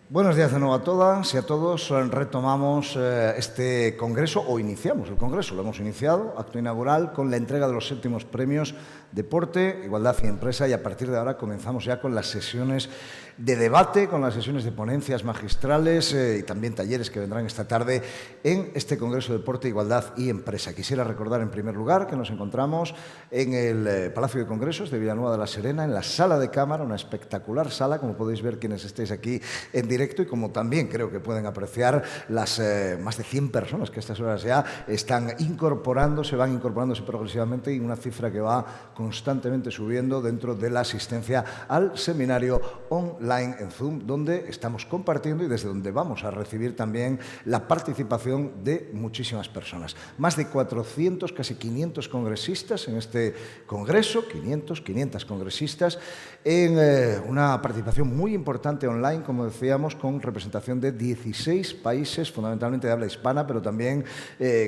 Buenos días de nuevo a todas y a todos. Retomamos este congreso, o iniciamos el congreso, lo hemos iniciado, acto inaugural, con la entrega de los 7º premios Deporte, Igualdad y Empresa, y a partir de ahora comenzamos ya con las sesiones de debate, con las sesiones de ponencias magistrales y también talleres que vendrán esta tarde en este Congreso de Deporte, Igualdad y Empresa. Quisiera recordar en primer lugar que nos encontramos en el Palacio de Congresos de Villanueva de la Serena, en la Sala de Cámara, una espectacular sala, como podéis ver quienes estéis aquí en directo y como también creo que pueden apreciar las más de 100 personas que a estas horas ya están incorporándose, van incorporándose progresivamente, y una cifra que va constantemente subiendo dentro de la asistencia al seminario online en Zoom, donde estamos compartiendo y desde donde vamos a recibir también la participación de muchísimas personas. Más de 400, casi 500 congresistas en este congreso, 500 congresistas, en una participación muy importante online, como decíamos, con representación de 16 países, fundamentalmente de habla hispana, pero también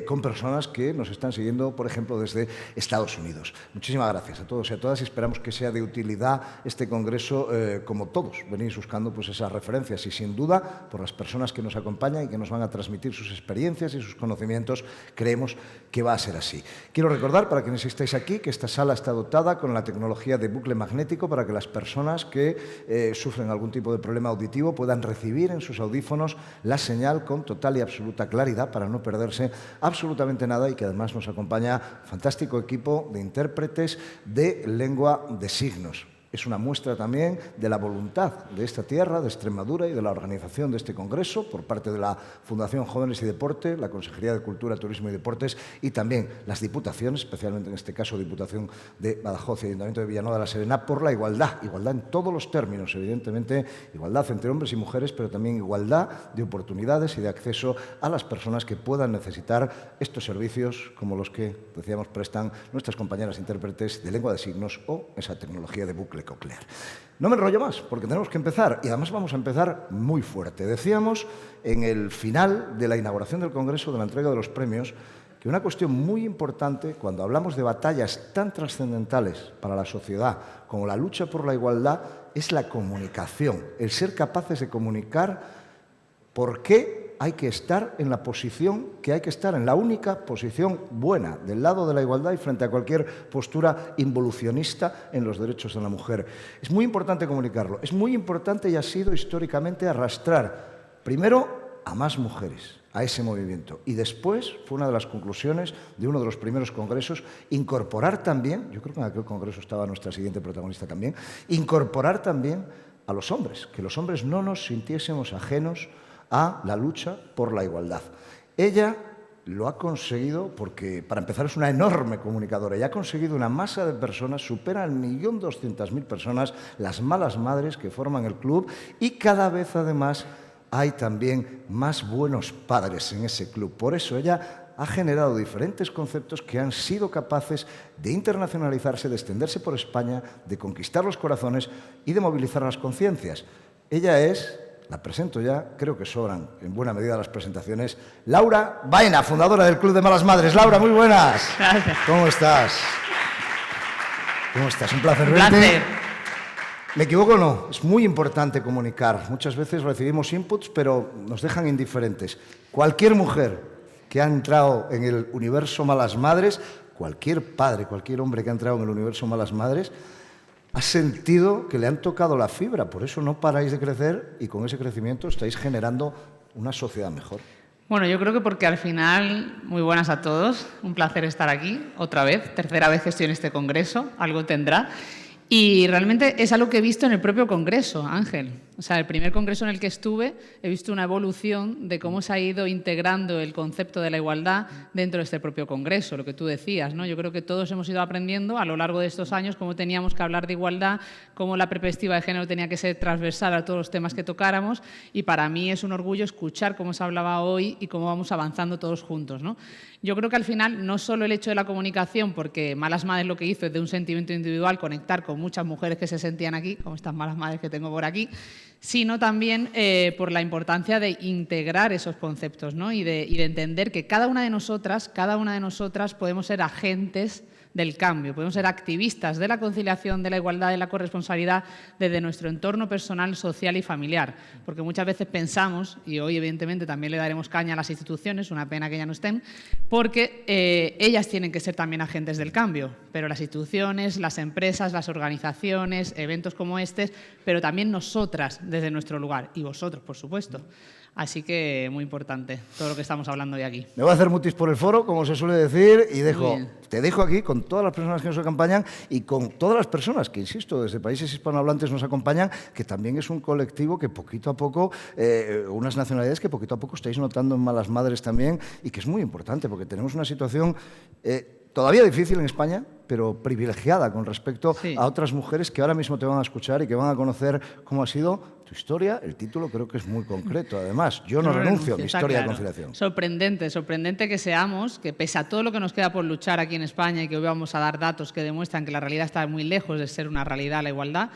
con personas que nos están siguiendo, por ejemplo, desde Estados Unidos. Muchísimas gracias a todos y a todas, y esperamos que sea de utilidad este congreso, como todos venís buscando pues esas referencias, y sin duda, por las personas que nos acompañan y que nos van a transmitir sus experiencias y sus conocimientos, creemos que va a ser así. Quiero recordar, para quienes estáis aquí, que esta sala está dotada con la tecnología de bucle magnético para que las personas que sufren algún tipo de problema auditivo puedan recibir en sus audífonos la señal con total y absoluta claridad para no perderse absolutamente nada, y que además nos acompaña un fantástico equipo de intérpretes de lengua de signos. Es una muestra también de la voluntad de esta tierra, de Extremadura, y de la organización de este congreso por parte de la Fundación Jóvenes y Deporte, la Consejería de Cultura, Turismo y Deportes, y también las diputaciones, especialmente en este caso Diputación de Badajoz y Ayuntamiento de Villanueva de la Serena, por la igualdad en todos los términos, evidentemente, igualdad entre hombres y mujeres, pero también igualdad de oportunidades y de acceso a las personas que puedan necesitar estos servicios, como los que, decíamos, prestan nuestras compañeras intérpretes de lengua de signos o esa tecnología de bucle coclear. No me enrollo más, porque tenemos que empezar, y además vamos a empezar muy fuerte. Decíamos en el final de la inauguración del Congreso, de la entrega de los premios, que una cuestión muy importante cuando hablamos de batallas tan trascendentales para la sociedad como la lucha por la igualdad es la comunicación, el ser capaces de comunicar por qué hay que estar en la posición que hay que estar, en la única posición buena, del lado de la igualdad y frente a cualquier postura involucionista en los derechos de la mujer. Es muy importante comunicarlo, es muy importante, y ha sido históricamente arrastrar primero a más mujeres a ese movimiento, y después fue una de las conclusiones de uno de los primeros congresos, incorporar también, yo creo que en aquel congreso estaba nuestra siguiente protagonista también, incorporar también a los hombres, que los hombres no nos sintiésemos ajenos a la lucha por la igualdad. Ella lo ha conseguido porque, para empezar, es una enorme comunicadora y ha conseguido una masa de personas, supera el 1.200.000 personas, las malas madres que forman el club, y cada vez, además, hay también más buenos padres en ese club. Por eso ella ha generado diferentes conceptos que han sido capaces de internacionalizarse, de extenderse por España, de conquistar los corazones y de movilizar las conciencias. Ella es... La presento ya, creo que sobran en buena medida las presentaciones. Laura Baena, fundadora del Club de Malas Madres. Laura, muy buenas. Gracias. ¿Cómo estás? ¿Cómo estás? Un placer Un verte. placer. ¿Me equivoco o no? Es muy importante comunicar. Muchas veces recibimos inputs, pero nos dejan indiferentes. Cualquier mujer que ha entrado en el universo Malas Madres, cualquier padre, cualquier hombre que ha entrado en el universo Malas Madres, ha sentido que le han tocado la fibra. Por eso no paráis de crecer, y con ese crecimiento estáis generando una sociedad mejor. Bueno, yo creo que porque al final, muy buenas a todos, un placer estar aquí otra vez, tercera vez que estoy en este congreso, algo tendrá. Y realmente es algo que he visto en el propio congreso, Ángel. O sea, el primer congreso en el que estuve, he visto una evolución de cómo se ha ido integrando el concepto de la igualdad dentro de este propio congreso, lo que tú decías, ¿no? Yo creo que todos hemos ido aprendiendo a lo largo de estos años cómo teníamos que hablar de igualdad, cómo la perspectiva de género tenía que ser transversal a todos los temas que tocáramos, y para mí es un orgullo escuchar cómo se hablaba hoy y cómo vamos avanzando todos juntos, ¿no? Yo creo que al final no solo el hecho de la comunicación, porque Malas Madres lo que hizo es de un sentimiento individual conectar con muchas mujeres que se sentían aquí, como estas malas madres que tengo por aquí, sino también por la importancia de integrar esos conceptos, ¿no? y de entender que cada una de nosotras podemos ser agentes del cambio, podemos ser activistas de la conciliación, de la igualdad, de la corresponsabilidad desde nuestro entorno personal, social y familiar. Porque muchas veces pensamos, y hoy evidentemente también le daremos caña a las instituciones, una pena que ya no estén, porque ellas tienen que ser también agentes del cambio, pero las instituciones, las empresas, las organizaciones, eventos como este, pero también nosotras desde nuestro lugar, y vosotros, por supuesto. Así que muy importante todo lo que estamos hablando hoy aquí. Me voy a hacer mutis por el foro, como se suele decir, y te dejo aquí con todas las personas que nos acompañan y con todas las personas que, insisto, desde países hispanohablantes nos acompañan, que también es un colectivo que poquito a poco, unas nacionalidades que poquito a poco estáis notando en Malas Madres también, y que es muy importante porque tenemos una situación todavía difícil en España, pero privilegiada con respecto a otras mujeres que ahora mismo te van a escuchar y que van a conocer cómo ha sido tu historia. El título creo que es muy concreto. Además, yo no renuncio a mi historia de conciliación. Sorprendente que seamos, que pese a todo lo que nos queda por luchar aquí en España y que hoy vamos a dar datos que demuestran que la realidad está muy lejos de ser una realidad la igualdad,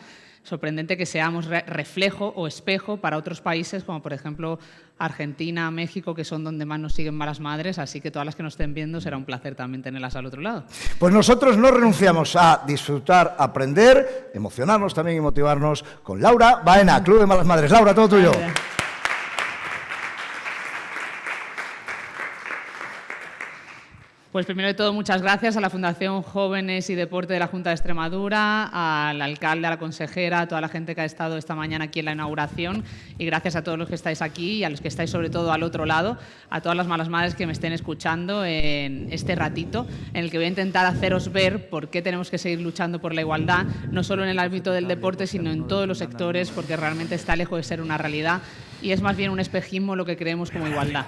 sorprendente que seamos reflejo o espejo para otros países como por ejemplo Argentina, México, que son donde más nos siguen Malas Madres, así que todas las que nos estén viendo será un placer también tenerlas al otro lado. Pues nosotros no renunciamos a disfrutar, aprender, emocionarnos también y motivarnos con Laura Baena, Club de Malas Madres. Laura, todo tuyo. Pues primero de todo, muchas gracias a la Fundación Jóvenes y Deporte de la Junta de Extremadura, al alcalde, a la consejera, a toda la gente que ha estado esta mañana aquí en la inauguración, y gracias a todos los que estáis aquí y a los que estáis sobre todo al otro lado, a todas las Malas Madres que me estén escuchando en este ratito, en el que voy a intentar haceros ver por qué tenemos que seguir luchando por la igualdad, no solo en el ámbito del deporte, sino en todos los sectores, porque realmente está lejos de ser una realidad y es más bien un espejismo lo que creemos como igualdad.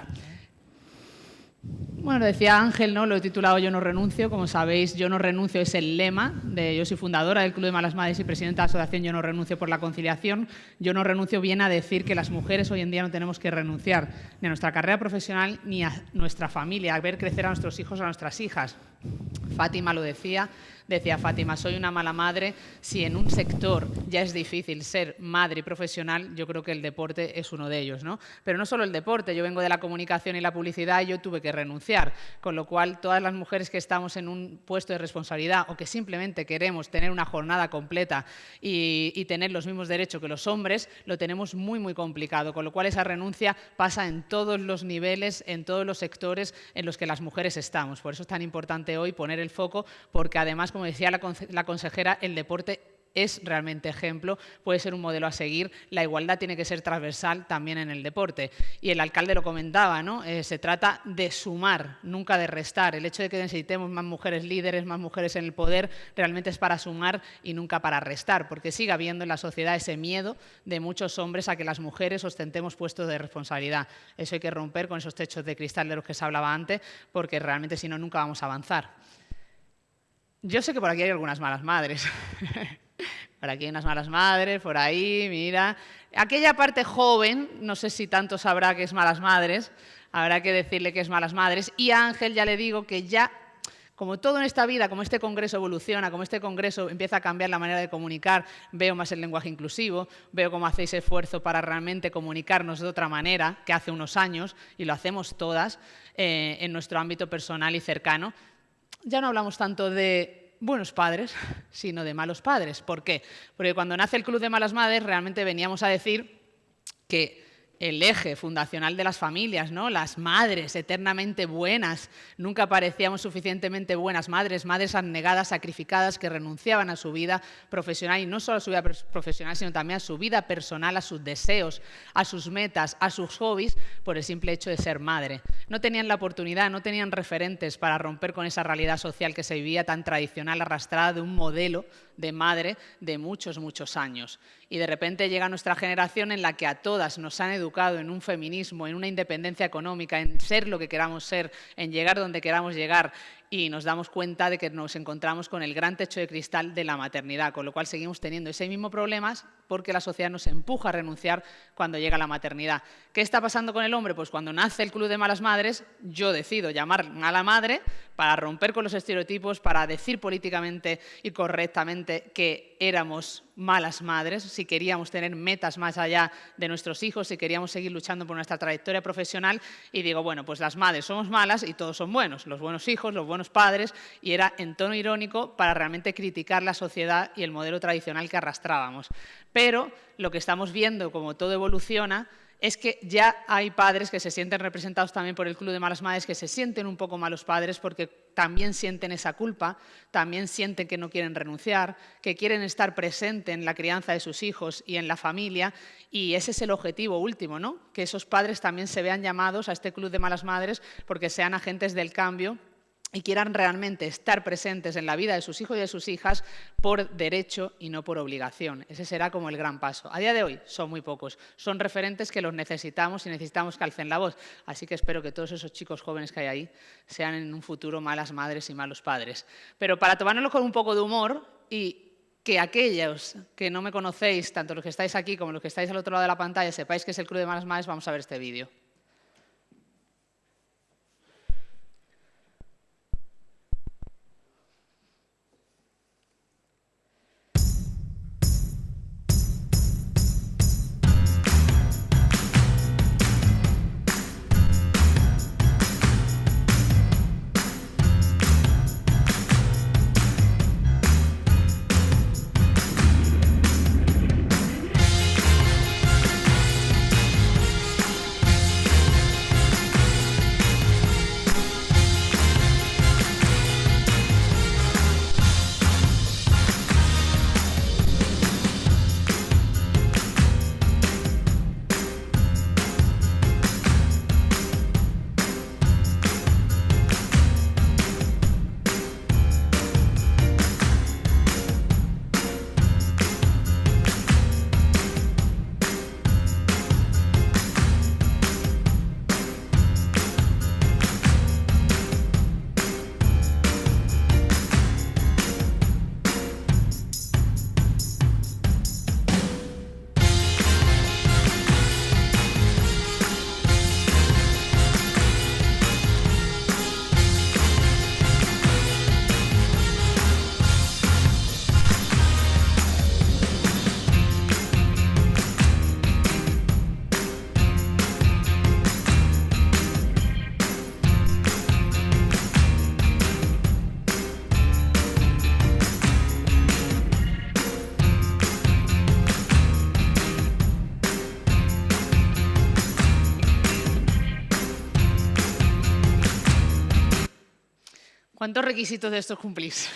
Bueno, decía Ángel, ¿no? Lo he titulado Yo no renuncio. Como sabéis, Yo no renuncio es el lema. Yo soy fundadora del Club de Malas Madres y presidenta de la asociación Yo no renuncio por la conciliación. Yo no renuncio viene a decir que las mujeres hoy en día no tenemos que renunciar ni a nuestra carrera profesional ni a nuestra familia, a ver crecer a nuestros hijos, a nuestras hijas. Fátima lo decía Fátima, soy una mala madre. Si en un sector ya es difícil ser madre y profesional, yo creo que el deporte es uno de ellos, ¿no? Pero no solo el deporte, yo vengo de la comunicación y la publicidad y yo tuve que renunciar, con lo cual todas las mujeres que estamos en un puesto de responsabilidad o que simplemente queremos tener una jornada completa y tener los mismos derechos que los hombres, lo tenemos muy, muy complicado, con lo cual esa renuncia pasa en todos los niveles, en todos los sectores en los que las mujeres estamos. Por eso es tan importante hoy poner el foco, porque además, como decía la consejera, el deporte es realmente ejemplo, puede ser un modelo a seguir. La igualdad tiene que ser transversal también en el deporte. Y el alcalde lo comentaba, ¿no? Se trata de sumar, nunca de restar. El hecho de que necesitemos más mujeres líderes, más mujeres en el poder, realmente es para sumar y nunca para restar, porque sigue habiendo en la sociedad ese miedo de muchos hombres a que las mujeres ostentemos puestos de responsabilidad. Eso hay que romper con esos techos de cristal de los que se hablaba antes, porque realmente si no, nunca vamos a avanzar. Yo sé que por aquí hay algunas malas madres. Por aquí hay unas malas madres, por ahí, mira. Aquella parte joven, no sé si tanto sabrá que es Malas Madres, habrá que decirle que es Malas Madres. Y a Ángel ya le digo que ya, como todo en esta vida, como este congreso evoluciona, como este congreso empieza a cambiar la manera de comunicar, veo más el lenguaje inclusivo, veo cómo hacéis esfuerzo para realmente comunicarnos de otra manera que hace unos años, y lo hacemos todas en nuestro ámbito personal y cercano. Ya no hablamos tanto de buenos padres, sino de malos padres. ¿Por qué? Porque cuando nace el Club de Malas Madres realmente veníamos a decir que el eje fundacional de las familias, ¿no? Las madres eternamente buenas, nunca parecíamos suficientemente buenas madres, madres abnegadas, sacrificadas, que renunciaban a su vida profesional, y no solo a su vida profesional, sino también a su vida personal, a sus deseos, a sus metas, a sus hobbies, por el simple hecho de ser madre. No tenían la oportunidad, no tenían referentes para romper con esa realidad social que se vivía tan tradicional, arrastrada de un modelo de madre de muchos, muchos años. Y de repente llega nuestra generación en la que a todas nos han educado en un feminismo, en una independencia económica, en ser lo que queramos ser, en llegar donde queramos llegar, y nos damos cuenta de que nos encontramos con el gran techo de cristal de la maternidad, con lo cual seguimos teniendo ese mismo problema porque la sociedad nos empuja a renunciar cuando llega la maternidad. ¿Qué está pasando con el hombre? Pues cuando nace el Club de Malas Madres, yo decido llamar mala madre para romper con los estereotipos, para decir políticamente y correctamente que éramos malas madres, si queríamos tener metas más allá de nuestros hijos, si queríamos seguir luchando por nuestra trayectoria profesional, y digo, bueno, pues las madres somos malas y todos son buenos, los buenos hijos, los buenos buenos padres, y era en tono irónico para realmente criticar la sociedad y el modelo tradicional que arrastrábamos. Pero lo que estamos viendo, como todo evoluciona, es que ya hay padres que se sienten representados también por el Club de Malas Madres, que se sienten un poco malos padres porque también sienten esa culpa, también sienten que no quieren renunciar, que quieren estar presentes en la crianza de sus hijos y en la familia, y ese es el objetivo último, ¿no? Que esos padres también se vean llamados a este Club de Malas Madres porque sean agentes del cambio y quieran realmente estar presentes en la vida de sus hijos y de sus hijas por derecho y no por obligación. Ese será como el gran paso. A día de hoy son muy pocos, son referentes que los necesitamos y necesitamos que alcen la voz. Así que espero que todos esos chicos jóvenes que hay ahí sean en un futuro malas madres y malos padres. Pero para tomárnoslo con un poco de humor y que aquellos que no me conocéis, tanto los que estáis aquí como los que estáis al otro lado de la pantalla, sepáis que es el Club de Malas Madres, vamos a ver este vídeo. ¿Cuántos requisitos de estos cumplís?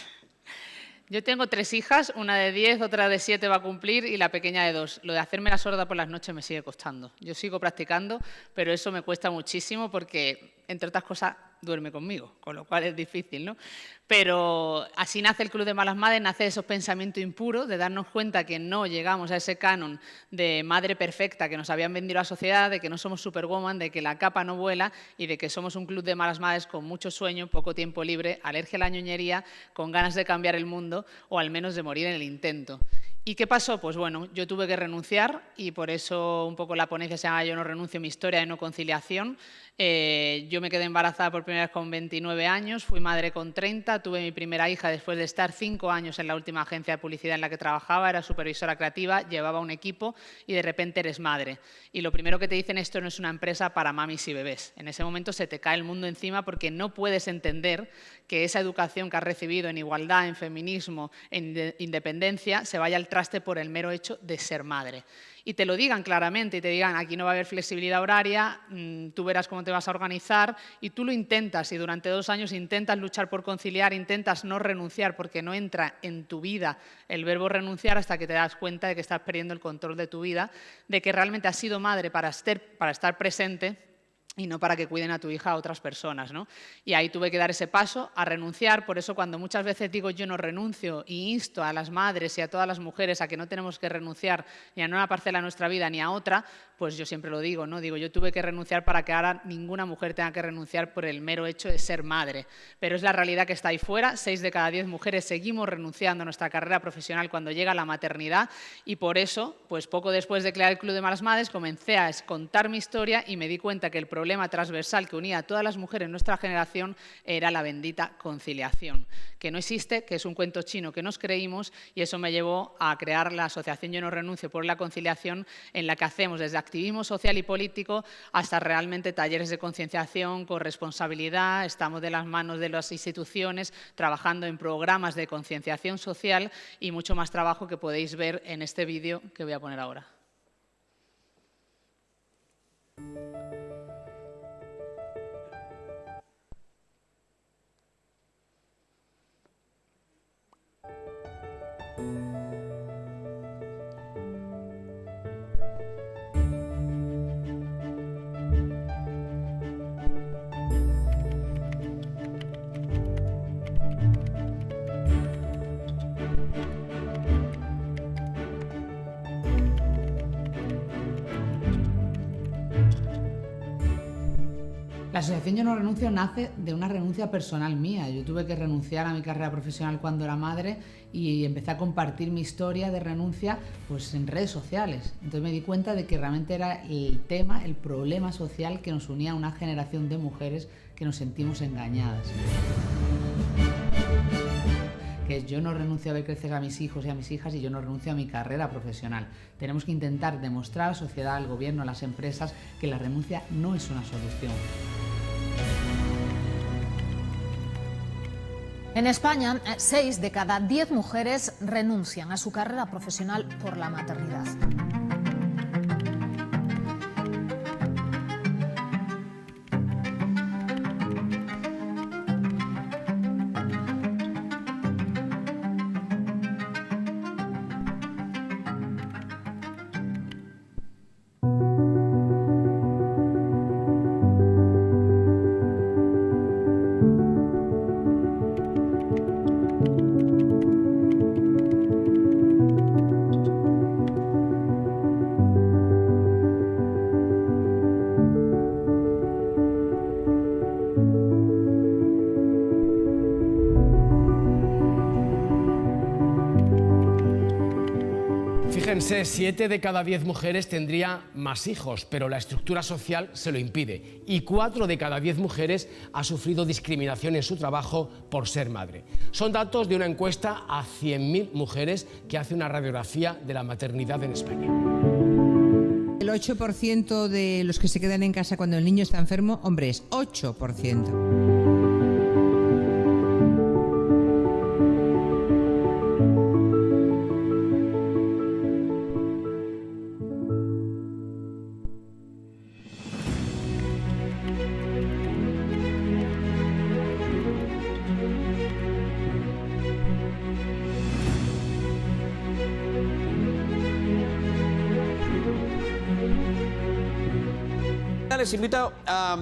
Yo tengo 3 hijas, una de 10, otra de 7 va a cumplir y la pequeña de 2. Lo de hacerme la sorda por las noches me sigue costando. Yo sigo practicando, pero eso me cuesta muchísimo porque, entre otras cosas, duerme conmigo, con lo cual es difícil, ¿no? Pero así nace el Club de Malas Madres, nace esos pensamientos impuros, de darnos cuenta que no llegamos a ese canon de madre perfecta que nos habían vendido a la sociedad, de que no somos superwoman, de que la capa no vuela y de que somos un club de malas madres con mucho sueño, poco tiempo libre, alergia a la ñoñería, con ganas de cambiar el mundo o al menos de morir en el intento. ¿Y qué pasó? Pues bueno, yo tuve que renunciar y por eso un poco la ponencia se llama Yo no renuncio, mi historia de no conciliación. Yo me quedé embarazada por primera vez con 29 años, fui madre con 30, tuve mi primera hija después de estar 5 años en la última agencia de publicidad en la que trabajaba, era supervisora creativa, llevaba un equipo y de repente eres madre. Y lo primero que te dicen, esto no es una empresa para mamis y bebés. En ese momento se te cae el mundo encima porque no puedes entender que esa educación que has recibido en igualdad, en feminismo, en independencia, se vaya al traste por el mero hecho de ser madre. Y te lo digan claramente y te digan, aquí no va a haber flexibilidad horaria, tú verás cómo te vas a organizar y tú lo intentas y durante 2 años intentas luchar por conciliar, intentas no renunciar porque no entra en tu vida el verbo renunciar hasta que te das cuenta de que estás perdiendo el control de tu vida, de que realmente has sido madre para estar presente y no para que cuiden a tu hija a otras personas, ¿no? Y ahí tuve que dar ese paso a renunciar, por eso cuando muchas veces digo yo no renuncio y insto a las madres y a todas las mujeres a que no tenemos que renunciar ni a una parcela de nuestra vida ni a otra, pues yo siempre lo digo, ¿no? Digo, yo tuve que renunciar para que ahora ninguna mujer tenga que renunciar por el mero hecho de ser madre. Pero es la realidad que está ahí fuera, 6 de cada 10 mujeres seguimos renunciando a nuestra carrera profesional cuando llega la maternidad y por eso, pues poco después de crear el Club de Malas Madres, comencé a contar mi historia y me di cuenta que el problema problema transversal que unía a todas las mujeres en nuestra generación era la bendita conciliación, que no existe, que es un cuento chino que nos creímos, y eso me llevó a crear la asociación Yo no renuncio por la conciliación, en la que hacemos desde activismo social y político hasta realmente talleres de concienciación, corresponsabilidad, estamos de las manos de las instituciones trabajando en programas de concienciación social y mucho más trabajo que podéis ver en este vídeo que voy a poner ahora. La asociación Yo no renuncio nace de una renuncia personal mía. Yo tuve que renunciar a mi carrera profesional cuando era madre y empecé a compartir mi historia de renuncia pues, en redes sociales. Entonces me di cuenta de que realmente era el tema, el problema social que nos unía a una generación de mujeres que nos sentimos engañadas. Que es yo no renuncio a ver crecer a mis hijos y a mis hijas y yo no renuncio a mi carrera profesional. Tenemos que intentar demostrar a la sociedad, al gobierno, a las empresas que la renuncia no es una solución. En España, 6 de cada 10 mujeres renuncian a su carrera profesional por la maternidad. Fíjense, 7 de cada 10 mujeres tendría más hijos, pero la estructura social se lo impide. Y 4 de cada 10 mujeres ha sufrido discriminación en su trabajo por ser madre. Son datos de una encuesta a 100.000 mujeres que hace una radiografía de la maternidad en España. El 8% de los que se quedan en casa cuando el niño está enfermo, hombres, 8%. Les invito a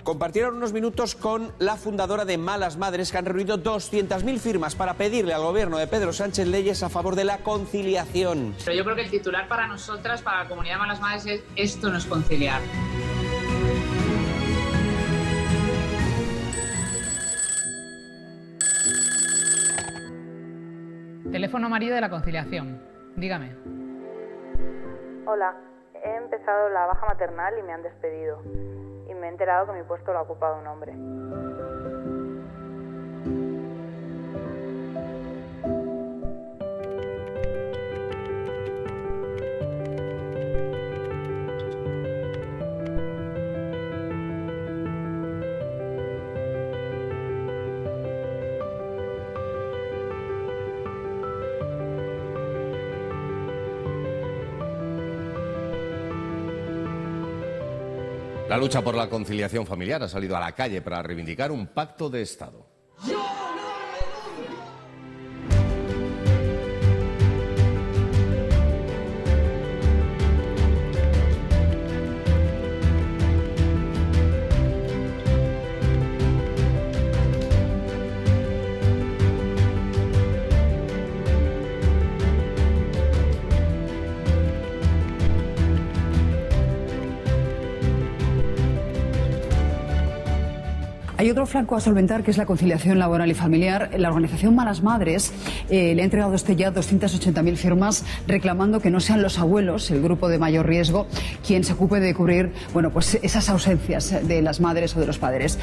compartir unos minutos con la fundadora de Malas Madres, que han reunido 200.000 firmas para pedirle al gobierno de Pedro Sánchez leyes a favor de la conciliación. Pero yo creo que el titular para nosotras, para la comunidad de Malas Madres, es esto no es conciliar. Teléfono marido de la conciliación. Dígame. Hola, he empezado la baja maternal y me han despedido. Y me he enterado que mi puesto lo ha ocupado un hombre. La lucha por la conciliación familiar ha salido a la calle para reivindicar un pacto de Estado. Hay otro flanco a solventar, que es la conciliación laboral y familiar. La organización Malas Madres le ha entregado ya 280.000 firmas reclamando que no sean los abuelos, el grupo de mayor riesgo, quien se ocupe de cubrir, bueno, pues esas ausencias de las madres o de los padres.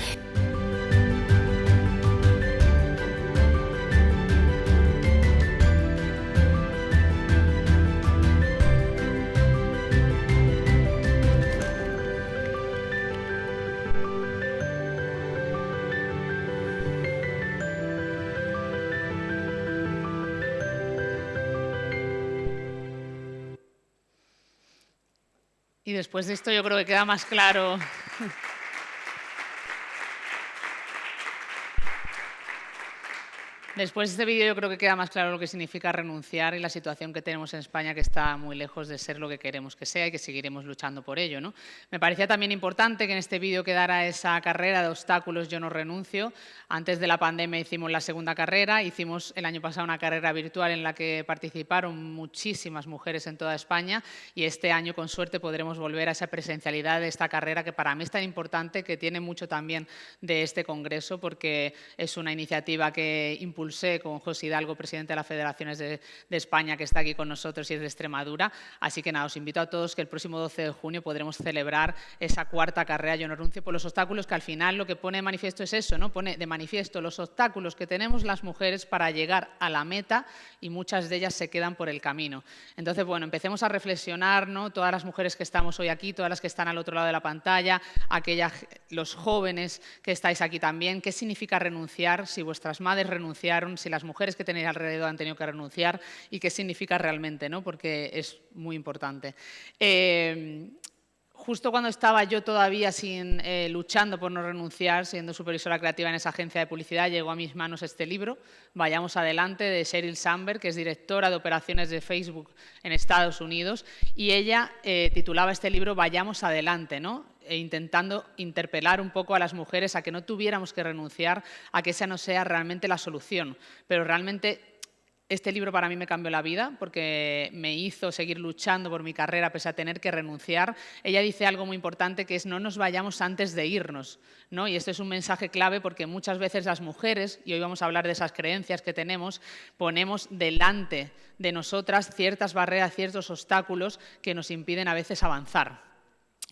Y después de esto yo creo que queda más claro. Después de este vídeo yo creo que queda más claro lo que significa renunciar y la situación que tenemos en España, que está muy lejos de ser lo que queremos que sea y que seguiremos luchando por ello, ¿no? Me parecía también importante que en este vídeo quedara esa carrera de obstáculos Yo no renuncio. Antes de la pandemia hicimos la segunda carrera, hicimos el año pasado una carrera virtual en la que participaron muchísimas mujeres en toda España y este año con suerte podremos volver a esa presencialidad de esta carrera que para mí es tan importante, que tiene mucho también de este congreso porque es una iniciativa que impulsé con José Hidalgo, presidente de las Federaciones de España, que está aquí con nosotros y es de Extremadura. Así que nada, os invito a todos que el próximo 12 de junio podremos celebrar esa cuarta carrera Yo no renuncio por los obstáculos, que al final lo que pone de manifiesto es eso, ¿no? Pone de manifiesto los obstáculos que tenemos las mujeres para llegar a la meta y muchas de ellas se quedan por el camino. Entonces, bueno, empecemos a reflexionar, ¿no? Todas las mujeres que estamos hoy aquí, todas las que están al otro lado de la pantalla, los jóvenes que estáis aquí también, ¿qué significa renunciar? Si vuestras madres renunciaron, si las mujeres que tenéis alrededor han tenido que renunciar y qué significa realmente, ¿no? Porque es muy importante. Justo cuando estaba yo todavía luchando por no renunciar, siendo supervisora creativa en esa agencia de publicidad, llegó a mis manos este libro, Vayamos adelante, de Sheryl Sandberg, que es directora de operaciones de Facebook en Estados Unidos, y ella titulaba este libro Vayamos adelante, ¿no? Intentando interpelar un poco a las mujeres a que no tuviéramos que renunciar, a que esa no sea realmente la solución. Pero realmente este libro para mí me cambió la vida porque me hizo seguir luchando por mi carrera pese a tener que renunciar. Ella dice algo muy importante, que es no nos vayamos antes de irnos, ¿no? Y este es un mensaje clave porque muchas veces las mujeres, y hoy vamos a hablar de esas creencias que tenemos, ponemos delante de nosotras ciertas barreras, ciertos obstáculos que nos impiden a veces avanzar.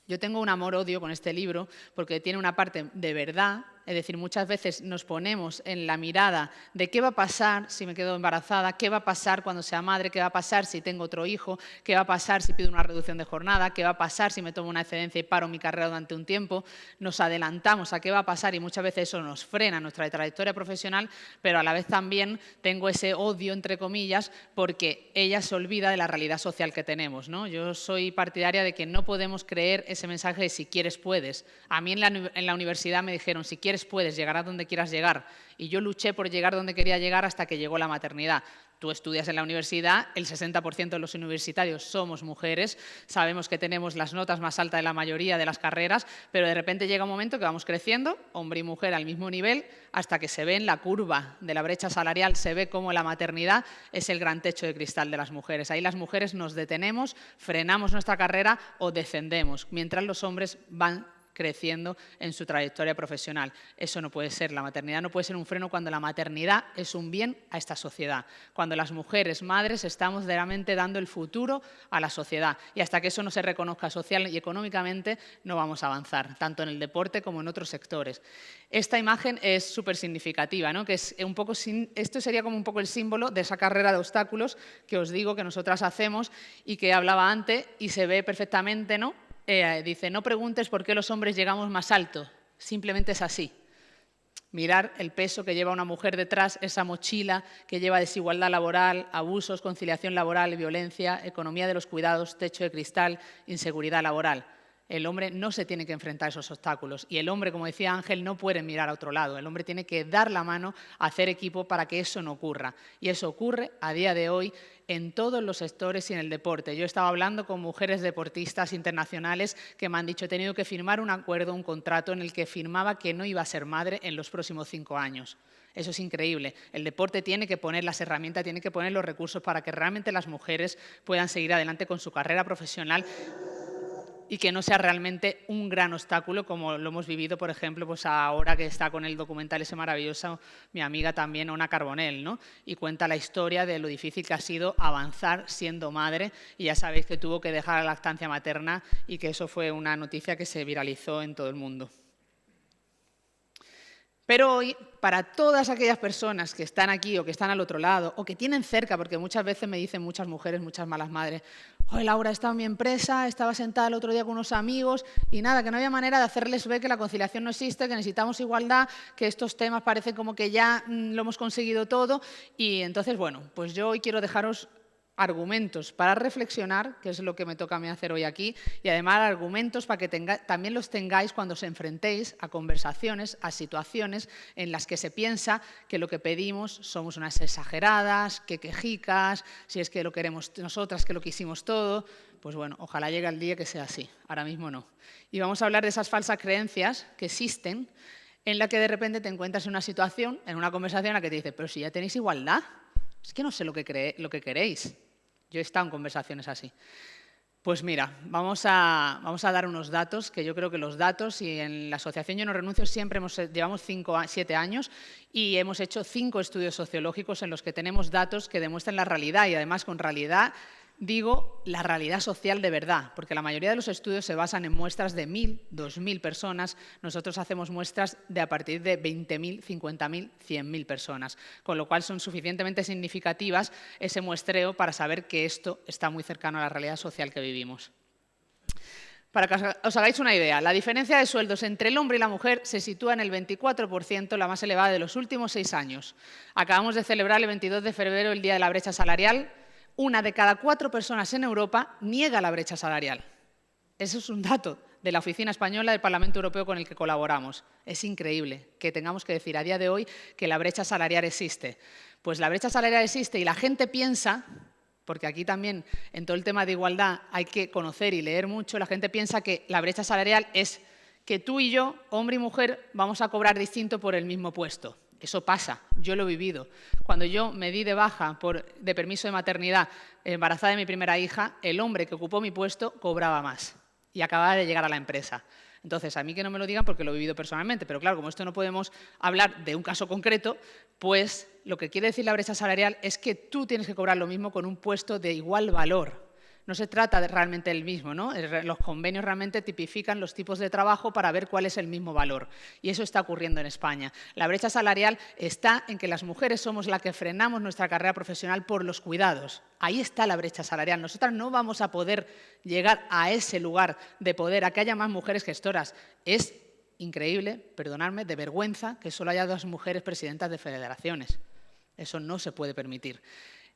Yo tengo un amor-odio con este libro porque tiene una parte de verdad, es decir, muchas veces nos ponemos en la mirada de qué va a pasar si me quedo embarazada, qué va a pasar cuando sea madre, qué va a pasar si tengo otro hijo, qué va a pasar si pido una reducción de jornada, qué va a pasar si me tomo una excedencia y paro mi carrera durante un tiempo. Nos adelantamos a qué va a pasar y muchas veces eso nos frena nuestra trayectoria profesional, pero a la vez también tengo ese odio, entre comillas, porque ella se olvida de la realidad social que tenemos, ¿no? Yo soy partidaria de que no podemos creer ese mensaje de si quieres, puedes. A mí en la universidad me dijeron, si quieres, puedes, llegar a donde quieras llegar. Y yo luché por llegar donde quería llegar hasta que llegó la maternidad. Tú estudias en la universidad, el 60% de los universitarios somos mujeres, sabemos que tenemos las notas más altas de la mayoría de las carreras, pero de repente llega un momento que vamos creciendo, hombre y mujer al mismo nivel, hasta que se ve en la curva de la brecha salarial, se ve cómo la maternidad es el gran techo de cristal de las mujeres. Ahí las mujeres nos detenemos, frenamos nuestra carrera o descendemos, mientras los hombres van creciendo en su trayectoria profesional. Eso no puede ser. La maternidad no puede ser un freno cuando la maternidad es un bien a esta sociedad. Cuando las mujeres, madres, estamos realmente dando el futuro a la sociedad. Y hasta que eso no se reconozca social y económicamente, no vamos a avanzar, tanto en el deporte como en otros sectores. Esta imagen es súper significativa, ¿no? Que es un poco, esto sería como un poco el símbolo de esa carrera de obstáculos que os digo que nosotras hacemos y que hablaba antes, y se ve perfectamente, ¿no? Dice, no preguntes por qué los hombres llegamos más alto, simplemente es así. Mirar el peso que lleva una mujer detrás, esa mochila que lleva desigualdad laboral, abusos, conciliación laboral, violencia, economía de los cuidados, techo de cristal, inseguridad laboral. El hombre no se tiene que enfrentar a esos obstáculos y el hombre, como decía Ángel, no puede mirar a otro lado. El hombre tiene que dar la mano, hacer equipo para que eso no ocurra. Y eso ocurre a día de hoy en todos los sectores y en el deporte. Yo estaba hablando con mujeres deportistas internacionales que me han dicho, he tenido que firmar un acuerdo, un contrato en el que firmaba que no iba a ser madre en los próximos 5 años. Eso es increíble. El deporte tiene que poner las herramientas, tiene que poner los recursos para que realmente las mujeres puedan seguir adelante con su carrera profesional. y que no sea realmente un gran obstáculo como lo hemos vivido, por ejemplo, pues ahora que está con el documental ese maravilloso, mi amiga también, Ona Carbonell, ¿no? Y cuenta la historia de lo difícil que ha sido avanzar siendo madre, y ya sabéis que tuvo que dejar la lactancia materna y que eso fue una noticia que se viralizó en todo el mundo. Pero hoy, para todas aquellas personas que están aquí o que están al otro lado o que tienen cerca, porque muchas veces me dicen muchas mujeres, muchas malas madres, oye Laura, he estado en mi empresa, estaba sentada el otro día con unos amigos y nada, que no había manera de hacerles ver que la conciliación no existe, que necesitamos igualdad, que estos temas parecen como que ya lo hemos conseguido todo. Y entonces, bueno, pues yo hoy quiero dejaros argumentos para reflexionar, que es lo que me toca a mí hacer hoy aquí, y además argumentos para que también los tengáis cuando os enfrentéis a conversaciones, a situaciones en las que se piensa que lo que pedimos somos unas exageradas, que quejicas, si es que lo queremos nosotras, que lo quisimos todo. Pues bueno, ojalá llegue el día que sea así, ahora mismo no. Y vamos a hablar de esas falsas creencias que existen, en la que de repente te encuentras en una situación, en una conversación en la que te dice, pero si ya tenéis igualdad, es que no sé lo que queréis. Yo he estado en conversaciones así. Pues mira, vamos a dar unos datos, que yo creo que los datos, y en la asociación Yo No Renuncio siempre llevamos 7 años y hemos hecho 5 estudios sociológicos en los que tenemos datos que demuestran la realidad, y además con realidad digo la realidad social de verdad, porque la mayoría de los estudios se basan en muestras de 1.000, 2.000 personas. Nosotros hacemos muestras de a partir de 20.000, 50.000, 100.000 personas, con lo cual son suficientemente significativas ese muestreo para saber que esto está muy cercano a la realidad social que vivimos. Para que os hagáis una idea, la diferencia de sueldos entre el hombre y la mujer se sitúa en el 24%, la más elevada de los últimos 6 años. Acabamos de celebrar el 22 de febrero el Día de la Brecha Salarial. 1 de cada 4 personas en Europa niega la brecha salarial. Eso es un dato de la Oficina Española del Parlamento Europeo con el que colaboramos. Es increíble que tengamos que decir a día de hoy que la brecha salarial existe. Pues la brecha salarial existe y la gente piensa, porque aquí también en todo el tema de igualdad hay que conocer y leer mucho, la gente piensa que la brecha salarial es que tú y yo, hombre y mujer, vamos a cobrar distinto por el mismo puesto. Eso pasa, yo lo he vivido. Cuando yo me di de baja de permiso de maternidad embarazada de mi primera hija, el hombre que ocupó mi puesto cobraba más y acababa de llegar a la empresa. Entonces, a mí que no me lo digan porque lo he vivido personalmente, pero claro, como esto no podemos hablar de un caso concreto, pues lo que quiere decir la brecha salarial es que tú tienes que cobrar lo mismo con un puesto de igual valor. No se trata realmente del mismo, ¿no? Los convenios realmente tipifican los tipos de trabajo para ver cuál es el mismo valor. Y eso está ocurriendo en España. La brecha salarial está en que las mujeres somos las que frenamos nuestra carrera profesional por los cuidados. Ahí está la brecha salarial. Nosotras no vamos a poder llegar a ese lugar de poder, a que haya más mujeres gestoras. Es increíble, perdonadme, de vergüenza que solo haya 2 mujeres presidentas de federaciones. Eso no se puede permitir.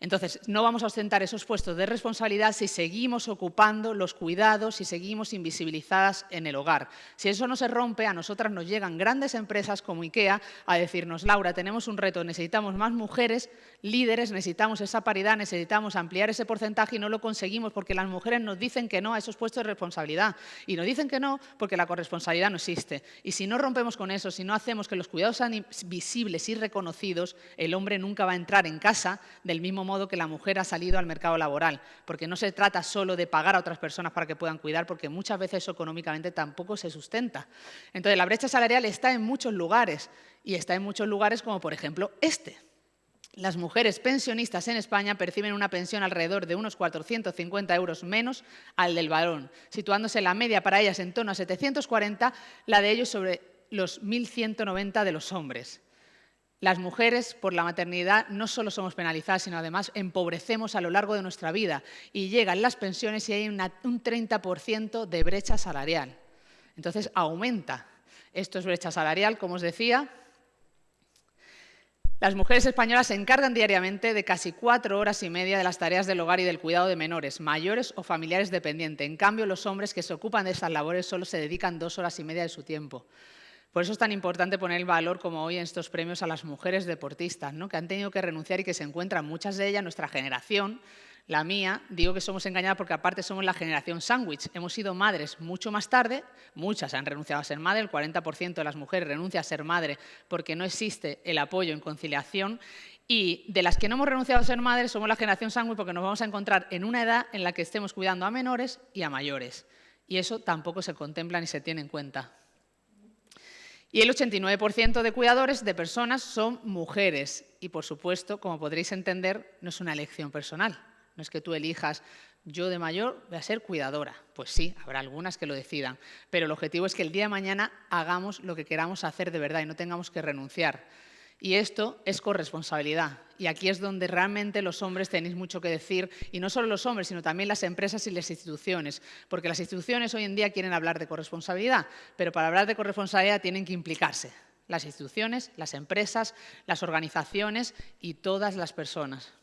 Entonces, no vamos a ostentar esos puestos de responsabilidad si seguimos ocupando los cuidados, si seguimos invisibilizadas en el hogar. Si eso no se rompe, a nosotras nos llegan grandes empresas como IKEA a decirnos, Laura, tenemos un reto, necesitamos más mujeres líderes, necesitamos esa paridad, necesitamos ampliar ese porcentaje y no lo conseguimos porque las mujeres nos dicen que no a esos puestos de responsabilidad. Y nos dicen que no porque la corresponsabilidad no existe. Y si no rompemos con eso, si no hacemos que los cuidados sean visibles y reconocidos, el hombre nunca va a entrar en casa del mismo modo que la mujer ha salido al mercado laboral, porque no se trata solo de pagar a otras personas para que puedan cuidar, porque muchas veces eso económicamente tampoco se sustenta. Entonces, la brecha salarial está en muchos lugares, y está en muchos lugares como, por ejemplo, este. Las mujeres pensionistas en España perciben una pensión alrededor de unos 450 euros menos al del varón, situándose la media para ellas en torno a 740, la de ellos sobre los 1.190 de los hombres. Las mujeres, por la maternidad, no solo somos penalizadas, sino además empobrecemos a lo largo de nuestra vida y llegan las pensiones y hay un 30% de brecha salarial. Entonces, aumenta. Esto es brecha salarial, como os decía. Las mujeres españolas se encargan diariamente de casi 4 horas y media de las tareas del hogar y del cuidado de menores, mayores o familiares dependientes. En cambio, los hombres que se ocupan de esas labores solo se dedican 2 horas y media de su tiempo. Por eso es tan importante poner el valor, como hoy en estos premios, a las mujeres deportistas, ¿no? Que han tenido que renunciar y que se encuentran, muchas de ellas, nuestra generación, la mía, digo que somos engañadas porque aparte somos la generación sándwich. Hemos sido madres mucho más tarde, muchas han renunciado a ser madre, el 40% de las mujeres renuncia a ser madre porque no existe el apoyo en conciliación. Y de las que no hemos renunciado a ser madres somos la generación sándwich porque nos vamos a encontrar en una edad en la que estemos cuidando a menores y a mayores. y eso tampoco se contempla ni se tiene en cuenta. Y el 89% de cuidadores de personas son mujeres. Y, por supuesto, como podréis entender, no es una elección personal. No es que tú elijas, yo de mayor voy a ser cuidadora. Pues sí, habrá algunas que lo decidan. Pero el objetivo es que el día de mañana hagamos lo que queramos hacer de verdad y no tengamos que renunciar. Y esto es corresponsabilidad. Y aquí es donde realmente los hombres tenéis mucho que decir, y no solo los hombres, sino también las empresas y las instituciones, porque las instituciones hoy en día quieren hablar de corresponsabilidad, pero para hablar de corresponsabilidad tienen que implicarse las instituciones, las empresas, las organizaciones y todas las personas.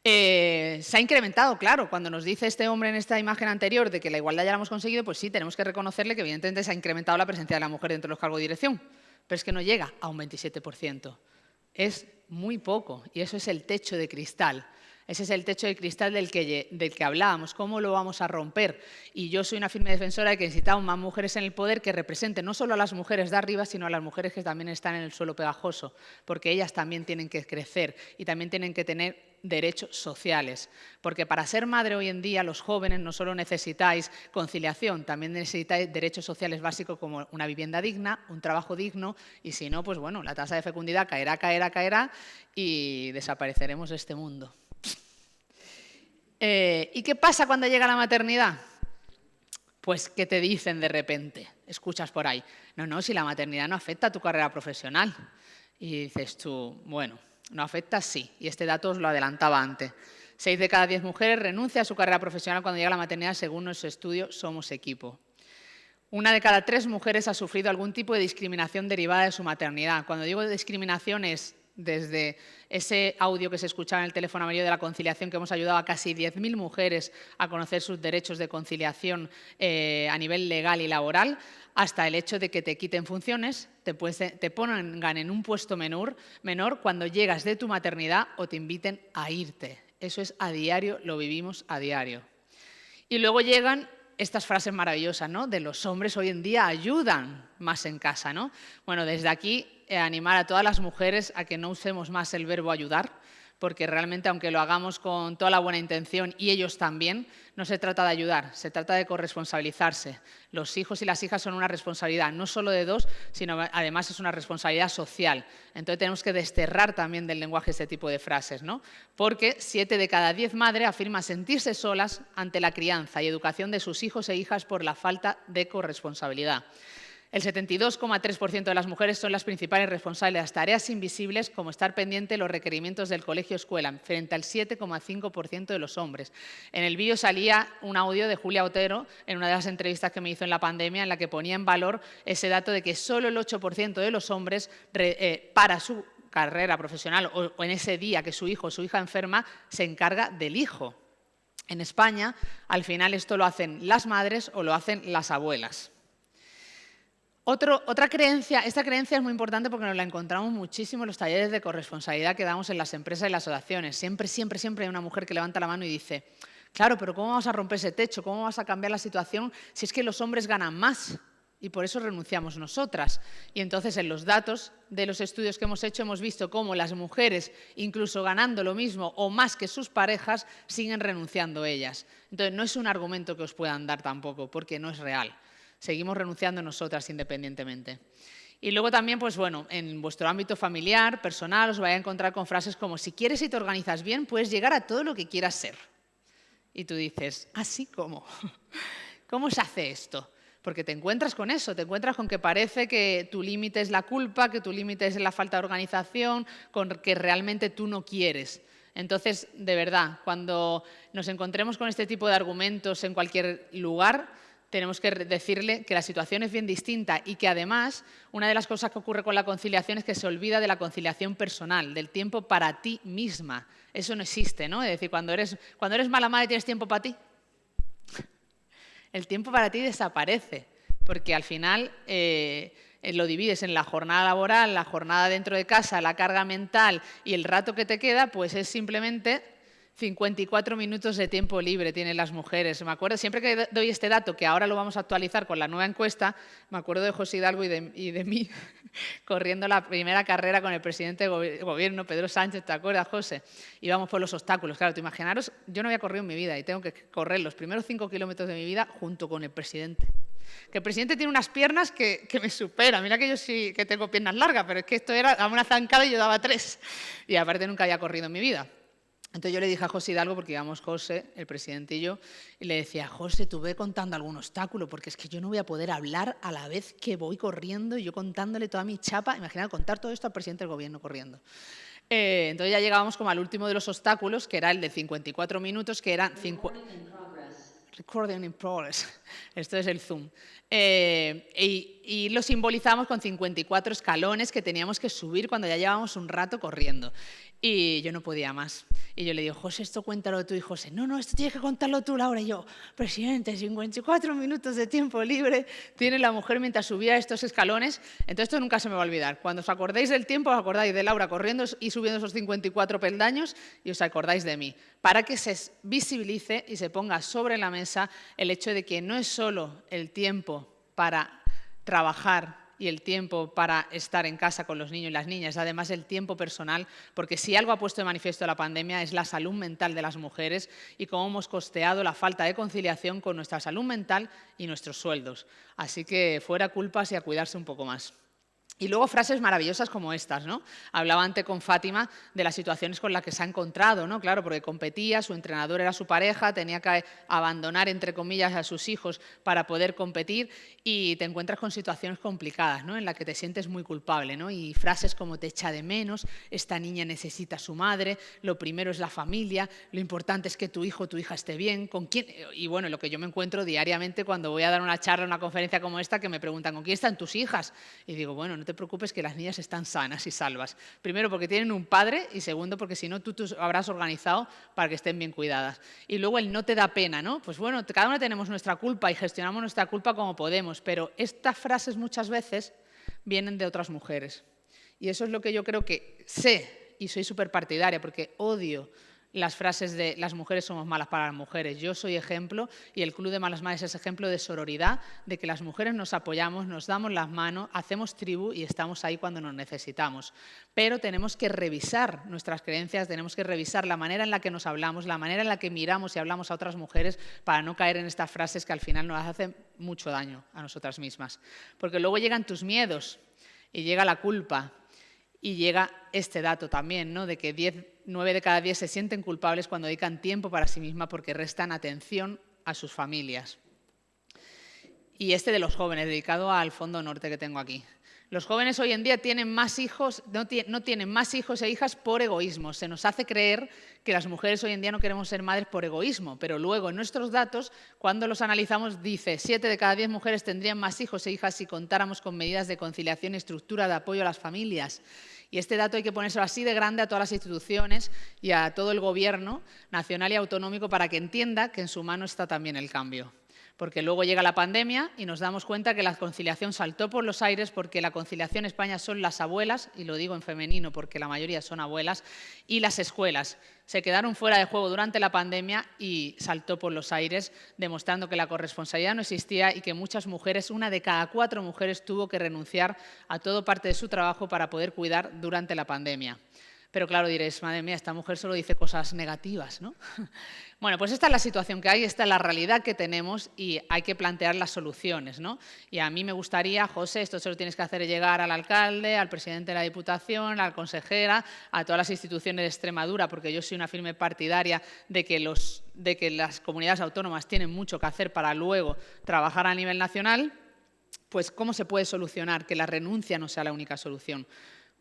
Se ha incrementado, claro, cuando nos dice este hombre en esta imagen anterior de que la igualdad ya la hemos conseguido, pues sí, tenemos que reconocerle que evidentemente se ha incrementado la presencia de la mujer dentro de los cargos de dirección. Pero es que no llega a un 27%. Es muy poco y eso es el techo de cristal. Ese es el techo de cristal del que hablábamos. ¿Cómo lo vamos a romper? Y yo soy una firme defensora de que necesitamos más mujeres en el poder que representen no solo a las mujeres de arriba, sino a las mujeres que también están en el suelo pegajoso, porque ellas también tienen que crecer y también tienen que tener derechos sociales, porque para ser madre hoy en día los jóvenes no solo necesitáis conciliación, también necesitáis derechos sociales básicos como una vivienda digna, un trabajo digno y si no, pues bueno, la tasa de fecundidad caerá y desapareceremos de este mundo. ¿Y qué pasa cuando llega la maternidad? Pues, ¿qué te dicen de repente? Escuchas por ahí, no, si la maternidad no afecta a tu carrera profesional. Y dices tú, bueno, no afecta, sí, y este dato os lo adelantaba antes. 6 de cada 10 mujeres renuncia a su carrera profesional cuando llega la maternidad, según nuestro estudio Somos Equipo. 1 de cada 3 mujeres ha sufrido algún tipo de discriminación derivada de su maternidad. Cuando digo discriminación es desde ese audio que se escuchaba en el teléfono amarillo de la conciliación, que hemos ayudado a casi 10.000 mujeres a conocer sus derechos de conciliación a nivel legal y laboral, hasta el hecho de que te quiten funciones, te pongan en un puesto menor cuando llegas de tu maternidad o te inviten a irte. Eso es a diario, lo vivimos a diario. Y luego llegan estas frases maravillosas, ¿no? De los hombres hoy en día ayudan más en casa, ¿no? Bueno, desde aquí animar a todas las mujeres a que no usemos más el verbo ayudar, porque realmente aunque lo hagamos con toda la buena intención y ellos también, no se trata de ayudar, se trata de corresponsabilizarse. Los hijos y las hijas son una responsabilidad no solo de dos, sino además es una responsabilidad social. Entonces tenemos que desterrar también del lenguaje este tipo de frases, ¿no? Porque 7 de cada 10 madres afirman sentirse solas ante la crianza y educación de sus hijos e hijas por la falta de corresponsabilidad. El 72,3% de las mujeres son las principales responsables de las tareas invisibles, como estar pendiente de los requerimientos del colegio-escuela, frente al 7,5% de los hombres. En el vídeo salía un audio de Julia Otero, en una de las entrevistas que me hizo en la pandemia, en la que ponía en valor ese dato de que solo el 8% de los hombres, para su carrera profesional o en ese día que su hijo o su hija enferma, se encarga del hijo. En España, al final, esto lo hacen las madres o lo hacen las abuelas. Otra creencia, esta creencia es muy importante porque nos la encontramos muchísimo en los talleres de corresponsabilidad que damos en las empresas y las asociaciones. Siempre hay una mujer que levanta la mano y dice, claro, pero ¿cómo vamos a romper ese techo? ¿Cómo vamos a cambiar la situación si es que los hombres ganan más? Y por eso renunciamos nosotras. Y entonces en los datos de los estudios que hemos hecho hemos visto cómo las mujeres, incluso ganando lo mismo o más que sus parejas, siguen renunciando ellas. Entonces no es un argumento que os puedan dar tampoco, porque no es real. Seguimos renunciando nosotras independientemente. Y luego también, pues bueno, en vuestro ámbito familiar, personal, os vais a encontrar con frases como si quieres y te organizas bien, puedes llegar a todo lo que quieras ser. Y tú dices, ¿así cómo? ¿Cómo se hace esto? Porque te encuentras con eso, te encuentras con que parece que tu límite es la culpa, que tu límite es la falta de organización, con que realmente tú no quieres. Entonces, de verdad, cuando nos encontremos con este tipo de argumentos en cualquier lugar, tenemos que decirle que la situación es bien distinta y que además una de las cosas que ocurre con la conciliación es que se olvida de la conciliación personal, del tiempo para ti misma. Eso no existe, ¿no? Es decir, cuando eres mala madre tienes tiempo para ti. El tiempo para ti desaparece porque al final lo divides en la jornada laboral, la jornada dentro de casa, la carga mental y el rato que te queda, pues es simplemente 54 minutos de tiempo libre tienen las mujeres. Me acuerdo, siempre que doy este dato, que ahora lo vamos a actualizar con la nueva encuesta, me acuerdo de José Hidalgo y de mí corriendo la primera carrera con el presidente de gobierno, Pedro Sánchez, ¿te acuerdas, José? Íbamos por los obstáculos. Claro, te imaginaros, yo no había corrido en mi vida y tengo que correr los primeros 5 kilómetros de mi vida junto con el presidente. Que el presidente tiene unas piernas que me superan. Mira que yo sí que tengo piernas largas, pero es que esto era una zancada y yo daba 3. Y aparte nunca había corrido en mi vida. Entonces yo le dije a José Hidalgo, porque íbamos José, el presidente y yo, y le decía, José, tú ve contando algún obstáculo, porque es que yo no voy a poder hablar a la vez que voy corriendo y yo contándole toda mi chapa. Imagina contar todo esto al presidente del gobierno corriendo. Entonces ya llegábamos como al último de los obstáculos, que era el de 54 minutos, que eran... Recording in progress. Esto es el Zoom. Y lo simbolizamos con 54 escalones que teníamos que subir cuando ya llevábamos un rato corriendo. Y yo no podía más. Y yo le digo, José, esto cuéntalo tú. Y José, no, esto tienes que contarlo tú, Laura. Y yo, presidente, 54 minutos de tiempo libre tiene la mujer mientras subía estos escalones. Entonces esto nunca se me va a olvidar. Cuando os acordéis del tiempo, os acordáis de Laura corriendo y subiendo esos 54 peldaños y os acordáis de mí. Para que se visibilice y se ponga sobre la mesa el hecho de que no es solo el tiempo para trabajar y el tiempo para estar en casa con los niños y las niñas, además el tiempo personal, porque si algo ha puesto de manifiesto la pandemia es la salud mental de las mujeres y cómo hemos costeado la falta de conciliación con nuestra salud mental y nuestros sueldos. Así que fuera culpas y a cuidarse un poco más. Y luego frases maravillosas como estas, ¿no? Hablaba antes con Fátima de las situaciones con las que se ha encontrado, ¿no? Claro, porque competía, su entrenador era su pareja, tenía que abandonar, entre comillas, a sus hijos para poder competir y te encuentras con situaciones complicadas, ¿no? En las que te sientes muy culpable, ¿no? Y frases como te echa de menos, esta niña necesita a su madre, lo primero es la familia, lo importante es que tu hijo o tu hija esté bien, ¿con quién? Y bueno, lo que yo me encuentro diariamente cuando voy a dar una charla, una conferencia como esta, que me preguntan, ¿con quién están tus hijas? Y digo, bueno, no te preocupes que las niñas están sanas y salvas. Primero porque tienen un padre y segundo porque si no tú habrás organizado para que estén bien cuidadas. Y luego el no te da pena, ¿no? Pues bueno, cada uno tenemos nuestra culpa y gestionamos nuestra culpa como podemos, pero estas frases muchas veces vienen de otras mujeres. Y eso es lo que yo creo que sé y soy súper partidaria porque odio las frases de las mujeres somos malas para las mujeres. Yo soy ejemplo y el Club de Malas Madres es ejemplo de sororidad, de que las mujeres nos apoyamos, nos damos las manos, hacemos tribu y estamos ahí cuando nos necesitamos. Pero tenemos que revisar nuestras creencias, tenemos que revisar la manera en la que nos hablamos, la manera en la que miramos y hablamos a otras mujeres para no caer en estas frases que al final nos hacen mucho daño a nosotras mismas. Porque luego llegan tus miedos y llega la culpa. Y llega este dato también, ¿no? De que 9 de cada 10 se sienten culpables cuando dedican tiempo para sí misma porque restan atención a sus familias. Y este de los jóvenes, dedicado al Fondo Norte que tengo aquí. Los jóvenes hoy en día tienen más hijos, no tienen más hijos e hijas por egoísmo. Se nos hace creer que las mujeres hoy en día no queremos ser madres por egoísmo, pero luego en nuestros datos, cuando los analizamos, dice 7 de cada 10 mujeres tendrían más hijos e hijas si contáramos con medidas de conciliación y estructura de apoyo a las familias. Y este dato hay que ponérselo así de grande a todas las instituciones y a todo el gobierno nacional y autonómico para que entienda que en su mano está también el cambio. Porque luego llega la pandemia y nos damos cuenta que la conciliación saltó por los aires porque la conciliación en España son las abuelas, y lo digo en femenino porque la mayoría son abuelas, y las escuelas. Se quedaron fuera de juego durante la pandemia y saltó por los aires, demostrando que la corresponsabilidad no existía y que muchas mujeres, 1 de cada 4 mujeres, tuvo que renunciar a toda parte de su trabajo para poder cuidar durante la pandemia. Pero claro, diréis, madre mía, esta mujer solo dice cosas negativas, ¿no? Bueno, pues esta es la situación que hay, esta es la realidad que tenemos y hay que plantear las soluciones, ¿no? Y a mí me gustaría, José, esto se lo tienes que hacer llegar al alcalde, al presidente de la Diputación, a la consejera, a todas las instituciones de Extremadura, porque yo soy una firme partidaria de que las comunidades autónomas tienen mucho que hacer para luego trabajar a nivel nacional. Pues, ¿cómo se puede solucionar que la renuncia no sea la única solución?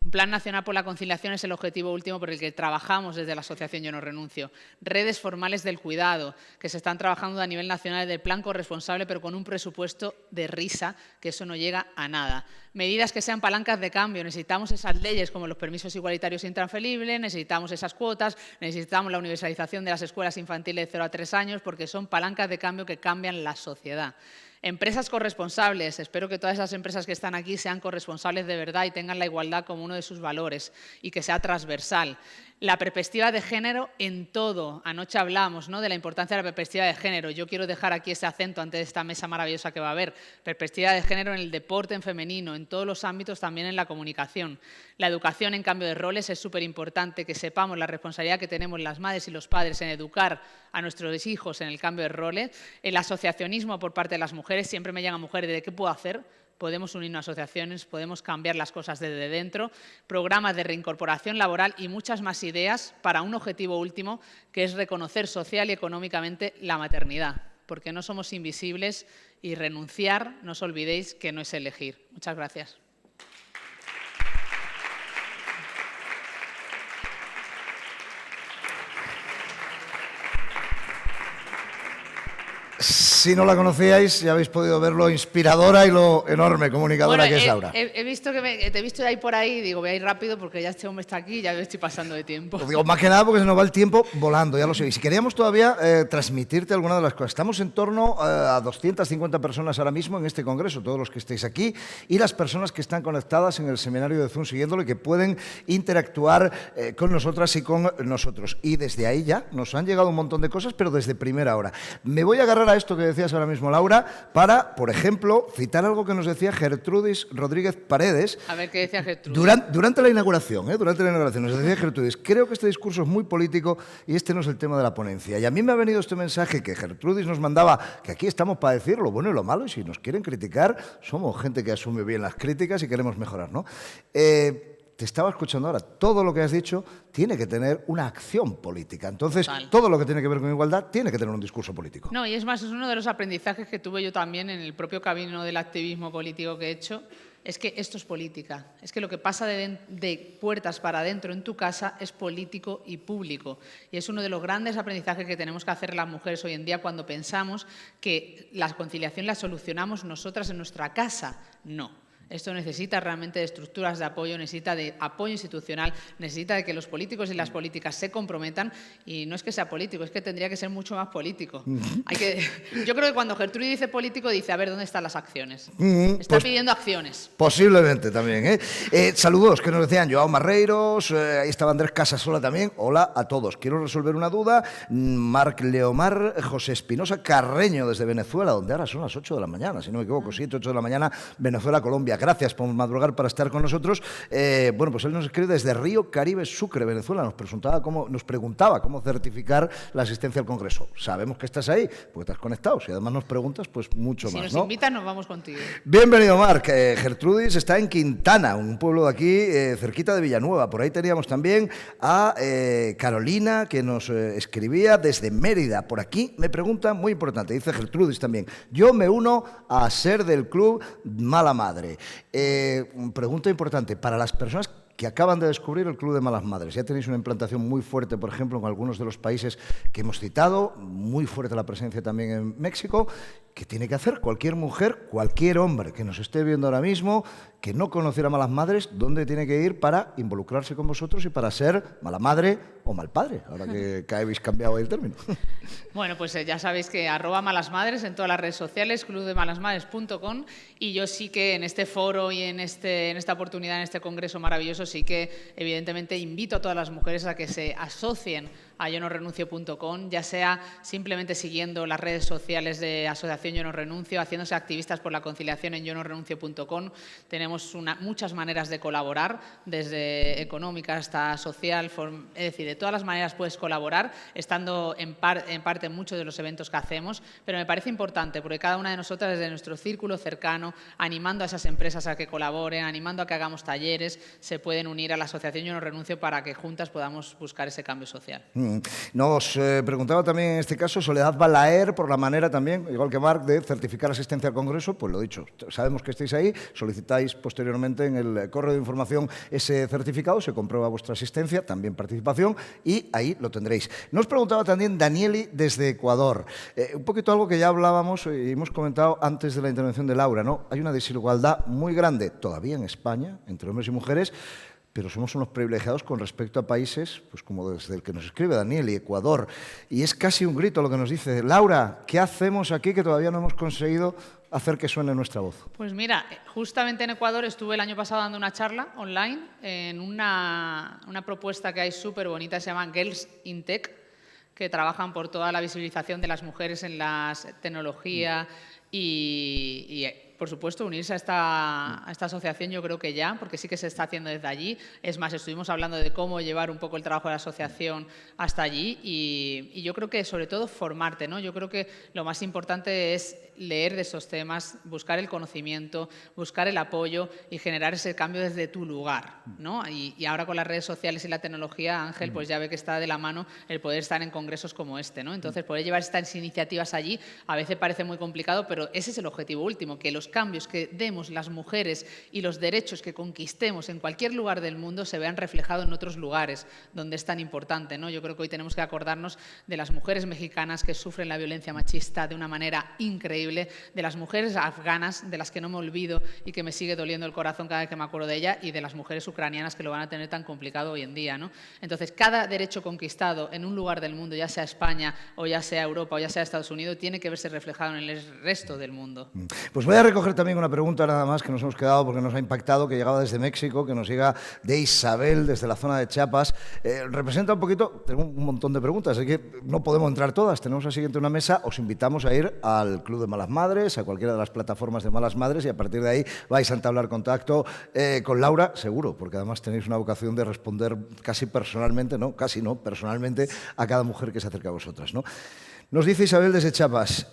Un Plan Nacional por la Conciliación es el objetivo último por el que trabajamos desde la Asociación Yo No Renuncio. Redes formales del cuidado, que se están trabajando a nivel nacional del plan corresponsable, pero con un presupuesto de risa, que eso no llega a nada. Medidas que sean palancas de cambio. Necesitamos esas leyes como los permisos igualitarios intransferibles, necesitamos esas cuotas, necesitamos la universalización de las escuelas infantiles de 0 a 3 años, porque son palancas de cambio que cambian la sociedad. Empresas corresponsables. Espero que todas esas empresas que están aquí sean corresponsables de verdad y tengan la igualdad como uno de sus valores y que sea transversal. La perspectiva de género en todo. Anoche hablamos, ¿no?, de la importancia de la perspectiva de género. Yo quiero dejar aquí ese acento ante esta mesa maravillosa que va a haber. Perspectiva de género en el deporte, en femenino, en todos los ámbitos, también en la comunicación. La educación en cambio de roles es súper importante, que sepamos la responsabilidad que tenemos las madres y los padres en educar a nuestros hijos en el cambio de roles. El asociacionismo por parte de las mujeres. Siempre me llegan mujeres de ¿qué puedo hacer? Podemos unirnos a asociaciones, podemos cambiar las cosas desde dentro, programas de reincorporación laboral y muchas más ideas para un objetivo último, que es reconocer social y económicamente la maternidad, porque no somos invisibles y renunciar, no os olvidéis que no es elegir. Muchas gracias. Si no la conocíais, ya habéis podido ver lo inspiradora y lo enorme comunicadora que es Laura. He visto que te he visto ahí por ahí, digo, voy a ir rápido porque ya este hombre está aquí y ya me estoy pasando de tiempo. Os digo, más que nada porque se nos va el tiempo volando, ya lo sé. Y si queríamos todavía transmitirte alguna de las cosas. Estamos en torno a 250 personas ahora mismo en este congreso, todos los que estéis aquí, y las personas que están conectadas en el seminario de Zoom siguiéndolo y que pueden interactuar con nosotras y con nosotros. Y desde ahí ya nos han llegado un montón de cosas, pero desde primera hora. Me voy a agarrar a esto que decías ahora mismo, Laura, para, por ejemplo, citar algo que nos decía Gertrudis Rodríguez Paredes. A ver, ¿qué decía Gertrudis? Durante la inauguración, nos decía Gertrudis, creo que este discurso es muy político y este no es el tema de la ponencia. Y a mí me ha venido este mensaje que Gertrudis nos mandaba, que aquí estamos para decir lo bueno y lo malo, y si nos quieren criticar, somos gente que asume bien las críticas y queremos mejorar, ¿no? Te estaba escuchando ahora, todo lo que has dicho tiene que tener una acción política. Entonces, todo lo que tiene que ver con igualdad tiene que tener un discurso político. No, y es más, es uno de los aprendizajes que tuve yo también en el propio camino del activismo político que he hecho, es que esto es política. Es que lo que pasa de puertas para adentro en tu casa es político y público. Y es uno de los grandes aprendizajes que tenemos que hacer las mujeres hoy en día cuando pensamos que la conciliación la solucionamos nosotras en nuestra casa. No. Esto necesita realmente de estructuras de apoyo, necesita de apoyo institucional, necesita de que los políticos y las políticas se comprometan, y no es que sea político, es que tendría que ser mucho más político. Yo creo que cuando Gertrudis dice político, dice, a ver, ¿dónde están las acciones? Está pidiendo acciones. Posiblemente también, saludos que nos decían Joao Marreiros, ahí estaba Andrés Casasola también. Hola a todos. Quiero resolver una duda. Marc Leomar, José Espinosa Carreño desde Venezuela, donde ahora son las 8 de la mañana, si no me equivoco, 7, 8 de la mañana, Venezuela, Colombia. Gracias por madrugar para estar con nosotros. Bueno, pues él nos escribe desde Río Caribe, Sucre, Venezuela. Nos preguntaba cómo certificar la asistencia al Congreso. Sabemos que estás ahí, porque estás conectado. Si además nos preguntas, pues mucho más, ¿no? Si nos invitan, nos vamos contigo. Bienvenido, Marc. Gertrudis está en Quintana, un pueblo de aquí, cerquita de Villanueva. Por ahí teníamos también a Carolina, que nos escribía desde Mérida. Por aquí me pregunta, muy importante, dice Gertrudis también, yo me uno a ser del club Mala Madre. Pregunta importante, para las personas que acaban de descubrir el Club de Malas Madres. Ya tenéis una implantación muy fuerte, por ejemplo, en algunos de los países que hemos citado, muy fuerte la presencia también en México. ¿Qué tiene que hacer cualquier mujer, cualquier hombre que nos esté viendo ahora mismo, que no conociera Malas Madres? ¿Dónde tiene que ir para involucrarse con vosotros y para ser mala madre o mal padre? Ahora que habéis cambiado el término. Bueno, pues ya sabéis que @malasmadres en todas las redes sociales, clubdemalasmadres.com, y yo sí que en este foro y en esta oportunidad, en este congreso maravilloso, sí que evidentemente invito a todas las mujeres a que se asocien a yonorenuncio.com, ya sea simplemente siguiendo las redes sociales de Asociación Yo No Renuncio, haciéndose activistas por la conciliación en yonorenuncio.com. Tenemos muchas maneras de colaborar, desde económica hasta social, es decir, de todas las maneras puedes colaborar, estando en parte en muchos de los eventos que hacemos, pero me parece importante porque cada una de nosotras desde nuestro círculo cercano, animando a esas empresas a que colaboren, animando a que hagamos talleres, se pueden unir a la Asociación Yo No Renuncio para que juntas podamos buscar ese cambio social. Nos preguntaba también en este caso Soledad Balaer por la manera también, igual que Marc, de certificar asistencia al Congreso. Pues lo dicho, sabemos que estáis ahí, solicitáis posteriormente en el correo de información ese certificado, se comprueba vuestra asistencia, también participación, y ahí lo tendréis. Nos preguntaba también Danieli desde Ecuador, un poquito algo que ya hablábamos y hemos comentado antes de la intervención de Laura, ¿no? Hay una desigualdad muy grande todavía en España entre hombres y mujeres, pero somos unos privilegiados con respecto a países, pues como desde el que nos escribe Daniel y Ecuador. Y es casi un grito lo que nos dice, Laura, ¿qué hacemos aquí que todavía no hemos conseguido hacer que suene nuestra voz? Pues mira, justamente en Ecuador estuve el año pasado dando una charla online en una propuesta que hay súper bonita, se llama Girls in Tech, que trabajan por toda la visibilización de las mujeres en la tecnología y por supuesto, unirse a esta asociación yo creo que ya, porque sí que se está haciendo desde allí. Es más, estuvimos hablando de cómo llevar un poco el trabajo de la asociación hasta allí y yo creo que sobre todo formarte, ¿no? Yo creo que lo más importante es leer de estos temas, buscar el conocimiento, buscar el apoyo y generar ese cambio desde tu lugar, ¿no? Y ahora con las redes sociales y la tecnología, Ángel, pues ya ve que está de la mano el poder estar en congresos como este, ¿no? Entonces, poder llevar estas iniciativas allí a veces parece muy complicado, pero ese es el objetivo último, que los cambios que demos las mujeres y los derechos que conquistemos en cualquier lugar del mundo se vean reflejados en otros lugares donde es tan importante, ¿no? Yo creo que hoy tenemos que acordarnos de las mujeres mexicanas que sufren la violencia machista de una manera increíble, de las mujeres afganas, de las que no me olvido y que me sigue doliendo el corazón cada vez que me acuerdo de ella, y de las mujeres ucranianas que lo van a tener tan complicado hoy en día, ¿no? Entonces, cada derecho conquistado en un lugar del mundo, ya sea España o ya sea Europa o ya sea Estados Unidos, tiene que verse reflejado en el resto del mundo. Pues voy a recoger también una pregunta nada más que nos hemos quedado porque nos ha impactado, que llegaba desde México, que nos llega de Isabel, desde la zona de Chiapas. Representa un poquito, tengo un montón de preguntas, así que no podemos entrar todas. Tenemos al siguiente una mesa, os invitamos a ir al Club de Malas Madres, a cualquiera de las plataformas de Malas Madres, y a partir de ahí vais a entablar contacto con Laura, seguro, porque además tenéis una vocación de responder casi personalmente, no, casi no, personalmente a cada mujer que se acerca a vosotras, ¿no? Nos dice Isabel desde Chiapas,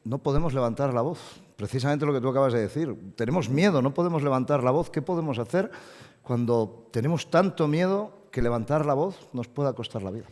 no podemos levantar la voz. Precisamente lo que tú acabas de decir. Tenemos miedo, no podemos levantar la voz. ¿Qué podemos hacer cuando tenemos tanto miedo que levantar la voz nos pueda costar la vida?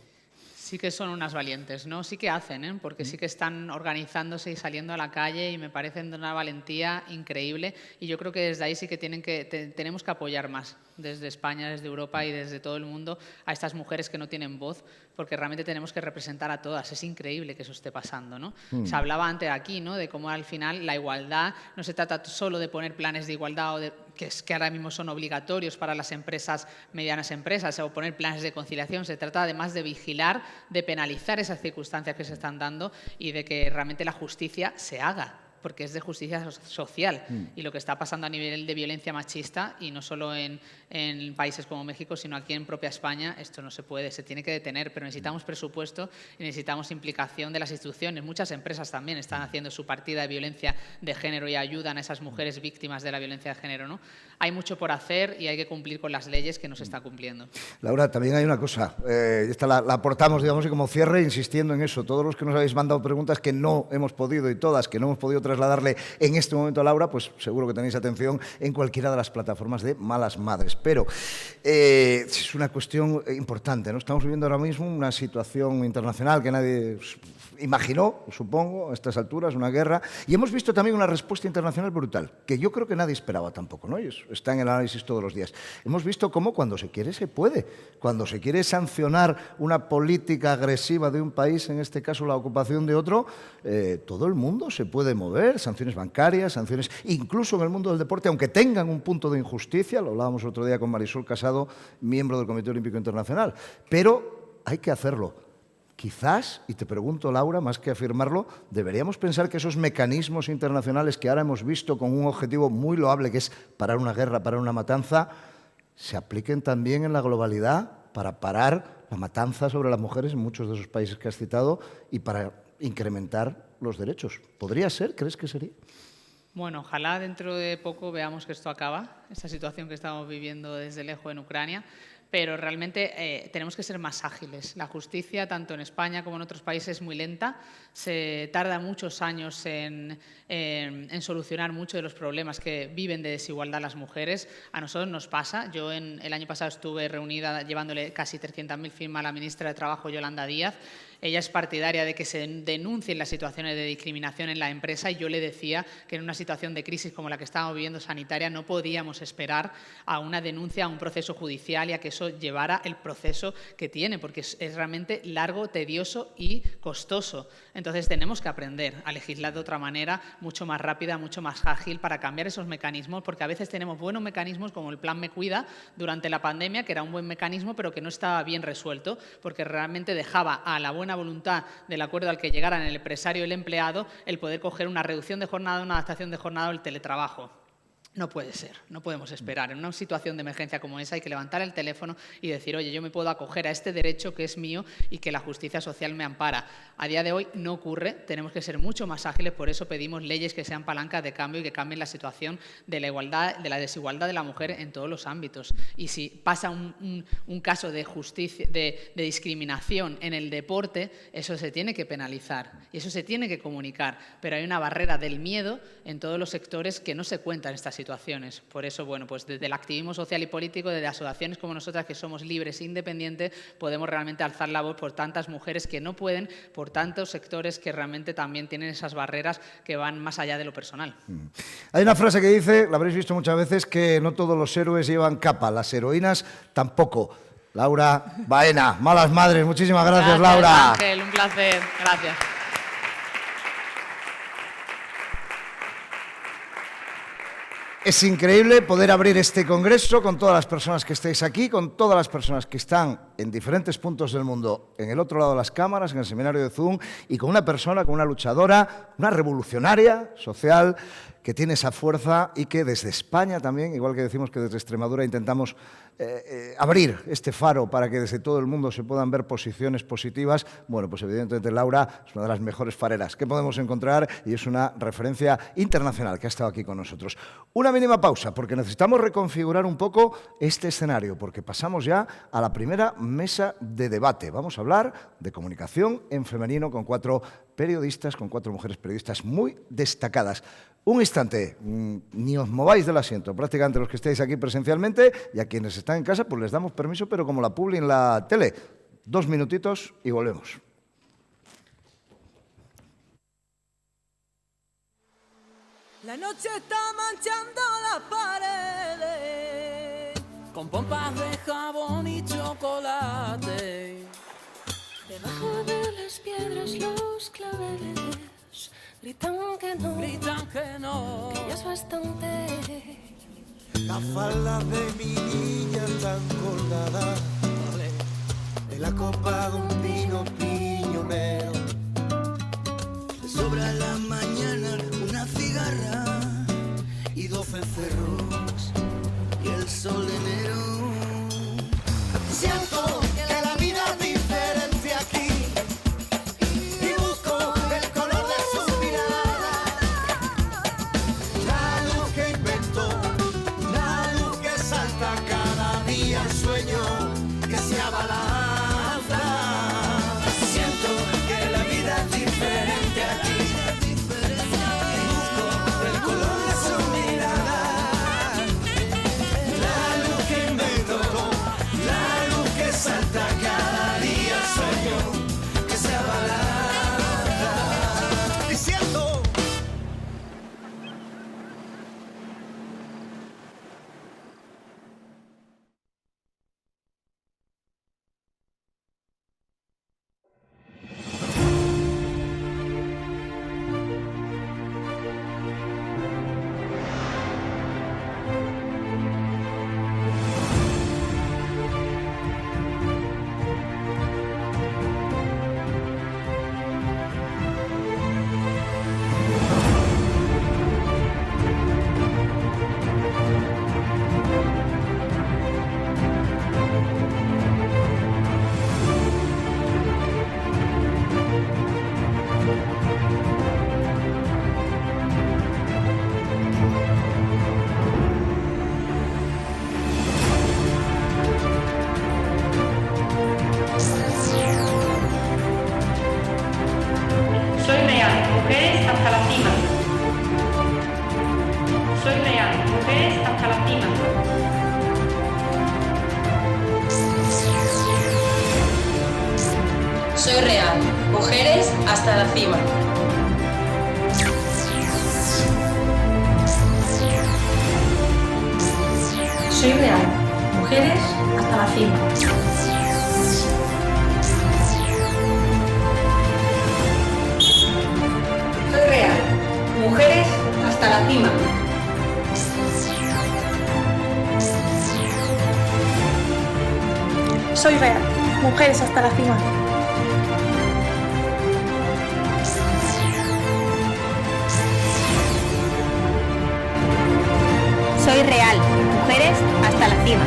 Sí que son unas valientes, ¿no? Sí que hacen, ¿eh? Porque sí que están organizándose y saliendo a la calle y me parecen de una valentía increíble, y yo creo que desde ahí sí que tenemos que apoyar más, desde España, desde Europa y desde todo el mundo, a estas mujeres que no tienen voz, porque realmente tenemos que representar a todas. Es increíble que eso esté pasando, ¿no? Se hablaba antes aquí, ¿no?, de cómo al final la igualdad no se trata solo de poner planes de igualdad o que ahora mismo son obligatorios para las empresas, medianas empresas, o poner planes de conciliación. Se trata además de vigilar, de penalizar esas circunstancias que se están dando y de que realmente la justicia se haga, porque es de justicia social. Y lo que está pasando a nivel de violencia machista, y no solo en países como México, sino aquí en propia España, esto no se puede, se tiene que detener, pero necesitamos presupuesto y necesitamos implicación de las instituciones. Muchas empresas también están haciendo su partida de violencia de género y ayudan a esas mujeres víctimas de la violencia de género, ¿no? Hay mucho por hacer y hay que cumplir con las leyes que no se está cumpliendo. Laura, también hay una cosa, esta la aportamos, digamos, y como cierre, insistiendo en eso. Todos los que nos habéis mandado preguntas que no hemos podido, y todas que no hemos podido trasladarle en este momento a Laura, pues seguro que tenéis atención en cualquiera de las plataformas de Malas Madres. Pero es una cuestión importante, ¿no? Estamos viviendo ahora mismo una situación internacional que nadie imaginó, supongo, a estas alturas, una guerra, y hemos visto también una respuesta internacional brutal, que yo creo que nadie esperaba tampoco, ¿no? Y está en el análisis todos los días. Hemos visto cómo cuando se quiere se puede, cuando se quiere sancionar una política agresiva de un país, en este caso la ocupación de otro, todo el mundo se puede mover, sanciones bancarias, sanciones incluso en el mundo del deporte, aunque tengan un punto de injusticia, lo hablábamos otro día con Marisol Casado, miembro del Comité Olímpico Internacional, pero hay que hacerlo. Quizás, y te pregunto, Laura, más que afirmarlo, deberíamos pensar que esos mecanismos internacionales que ahora hemos visto con un objetivo muy loable, que es parar una guerra, parar una matanza, se apliquen también en la globalidad para parar la matanza sobre las mujeres en muchos de esos países que has citado y para incrementar los derechos. ¿Podría ser? ¿Crees que sería? Bueno, ojalá dentro de poco veamos que esto acaba, esta situación que estamos viviendo desde lejos en Ucrania, pero realmente tenemos que ser más ágiles. La justicia, tanto en España como en otros países, es muy lenta. Se tarda muchos años en solucionar muchos de los problemas que viven de desigualdad las mujeres. A nosotros nos pasa. Yo el año pasado estuve reunida llevándole casi 300.000 firmas a la ministra de Trabajo, Yolanda Díaz. Ella es partidaria de que se denuncien las situaciones de discriminación en la empresa, y yo le decía que en una situación de crisis como la que estábamos viviendo sanitaria no podíamos esperar a una denuncia, a un proceso judicial y a que eso llevara el proceso que tiene, porque es realmente largo, tedioso y costoso. Entonces tenemos que aprender a legislar de otra manera, mucho más rápida, mucho más ágil, para cambiar esos mecanismos, porque a veces tenemos buenos mecanismos como el Plan Me Cuida durante la pandemia, que era un buen mecanismo pero que no estaba bien resuelto, porque realmente dejaba a la buena buena voluntad del acuerdo al que llegaran el empresario y el empleado, el poder coger una reducción de jornada, una adaptación de jornada o el teletrabajo. No puede ser, no podemos esperar. En una situación de emergencia como esa hay que levantar el teléfono y decir, oye, yo me puedo acoger a este derecho que es mío y que la justicia social me ampara. A día de hoy no ocurre, tenemos que ser mucho más ágiles, por eso pedimos leyes que sean palancas de cambio y que cambien la situación de la igualdad, de la desigualdad de la mujer en todos los ámbitos. Y si pasa un caso de justicia, de discriminación en el deporte, eso se tiene que penalizar y eso se tiene que comunicar, pero hay una barrera del miedo en todos los sectores que no se cuentan estas situaciones. Por eso, bueno, pues desde el activismo social y político, desde asociaciones como nosotras, que somos libres e independientes, podemos realmente alzar la voz por tantas mujeres que no pueden, por tantos sectores que realmente también tienen esas barreras que van más allá de lo personal. Hay una frase que dice, la habréis visto muchas veces, que no todos los héroes llevan capa, las heroínas tampoco. Laura Baena, Malas Madres, muchísimas gracias, Laura. Ángel, un placer, gracias. Es increíble poder abrir este congreso con todas las personas que estáis aquí, con todas las personas que están en diferentes puntos del mundo, en el otro lado de las cámaras, en el seminario de Zoom, y con una persona, con una luchadora, una revolucionaria social, que tiene esa fuerza y que desde España también, igual que decimos que desde Extremadura intentamos abrir este faro para que desde todo el mundo se puedan ver posiciones positivas. Bueno, pues evidentemente Laura es una de las mejores fareras que podemos encontrar y es una referencia internacional que ha estado aquí con nosotros. Una mínima pausa porque necesitamos reconfigurar un poco este escenario porque pasamos ya a la primera mesa de debate. Vamos a hablar de comunicación en femenino con 4 periodistas, con 4 mujeres periodistas muy destacadas. Un instante, ni os mováis del asiento, prácticamente los que estáis aquí presencialmente y a quienes están en casa, pues les damos permiso, pero como la publi en la tele. 2 minutitos y volvemos. La noche está manchando las paredes con pompas de jabón y chocolate. Debajo de las piedras los claveles gritan que no, que ya es bastante. La falda de mi niña tan colgada en la copa de un vino piñonero. Le sobra en la mañana una cigarra y 12 cerros y el sol de enero. Siento que la vida es diferente aquí y busco el color de su mirada. La luz que inventó, la luz que salta cada día el sueño que se abalanza. Siento que la vida es diferente aquí y busco el color de su mirada. La luz que inventó, la luz que salta cada día el sueño que se abalanza. Y siento Soy real, mujeres hasta la cima. Soy real, mujeres hasta la cima. Soy real, mujeres hasta la cima. Soy real, mujeres hasta la cima. Soy real, mujeres hasta la cima. Soy real, mujeres hasta la cima. Soy Real, mujeres hasta la cima.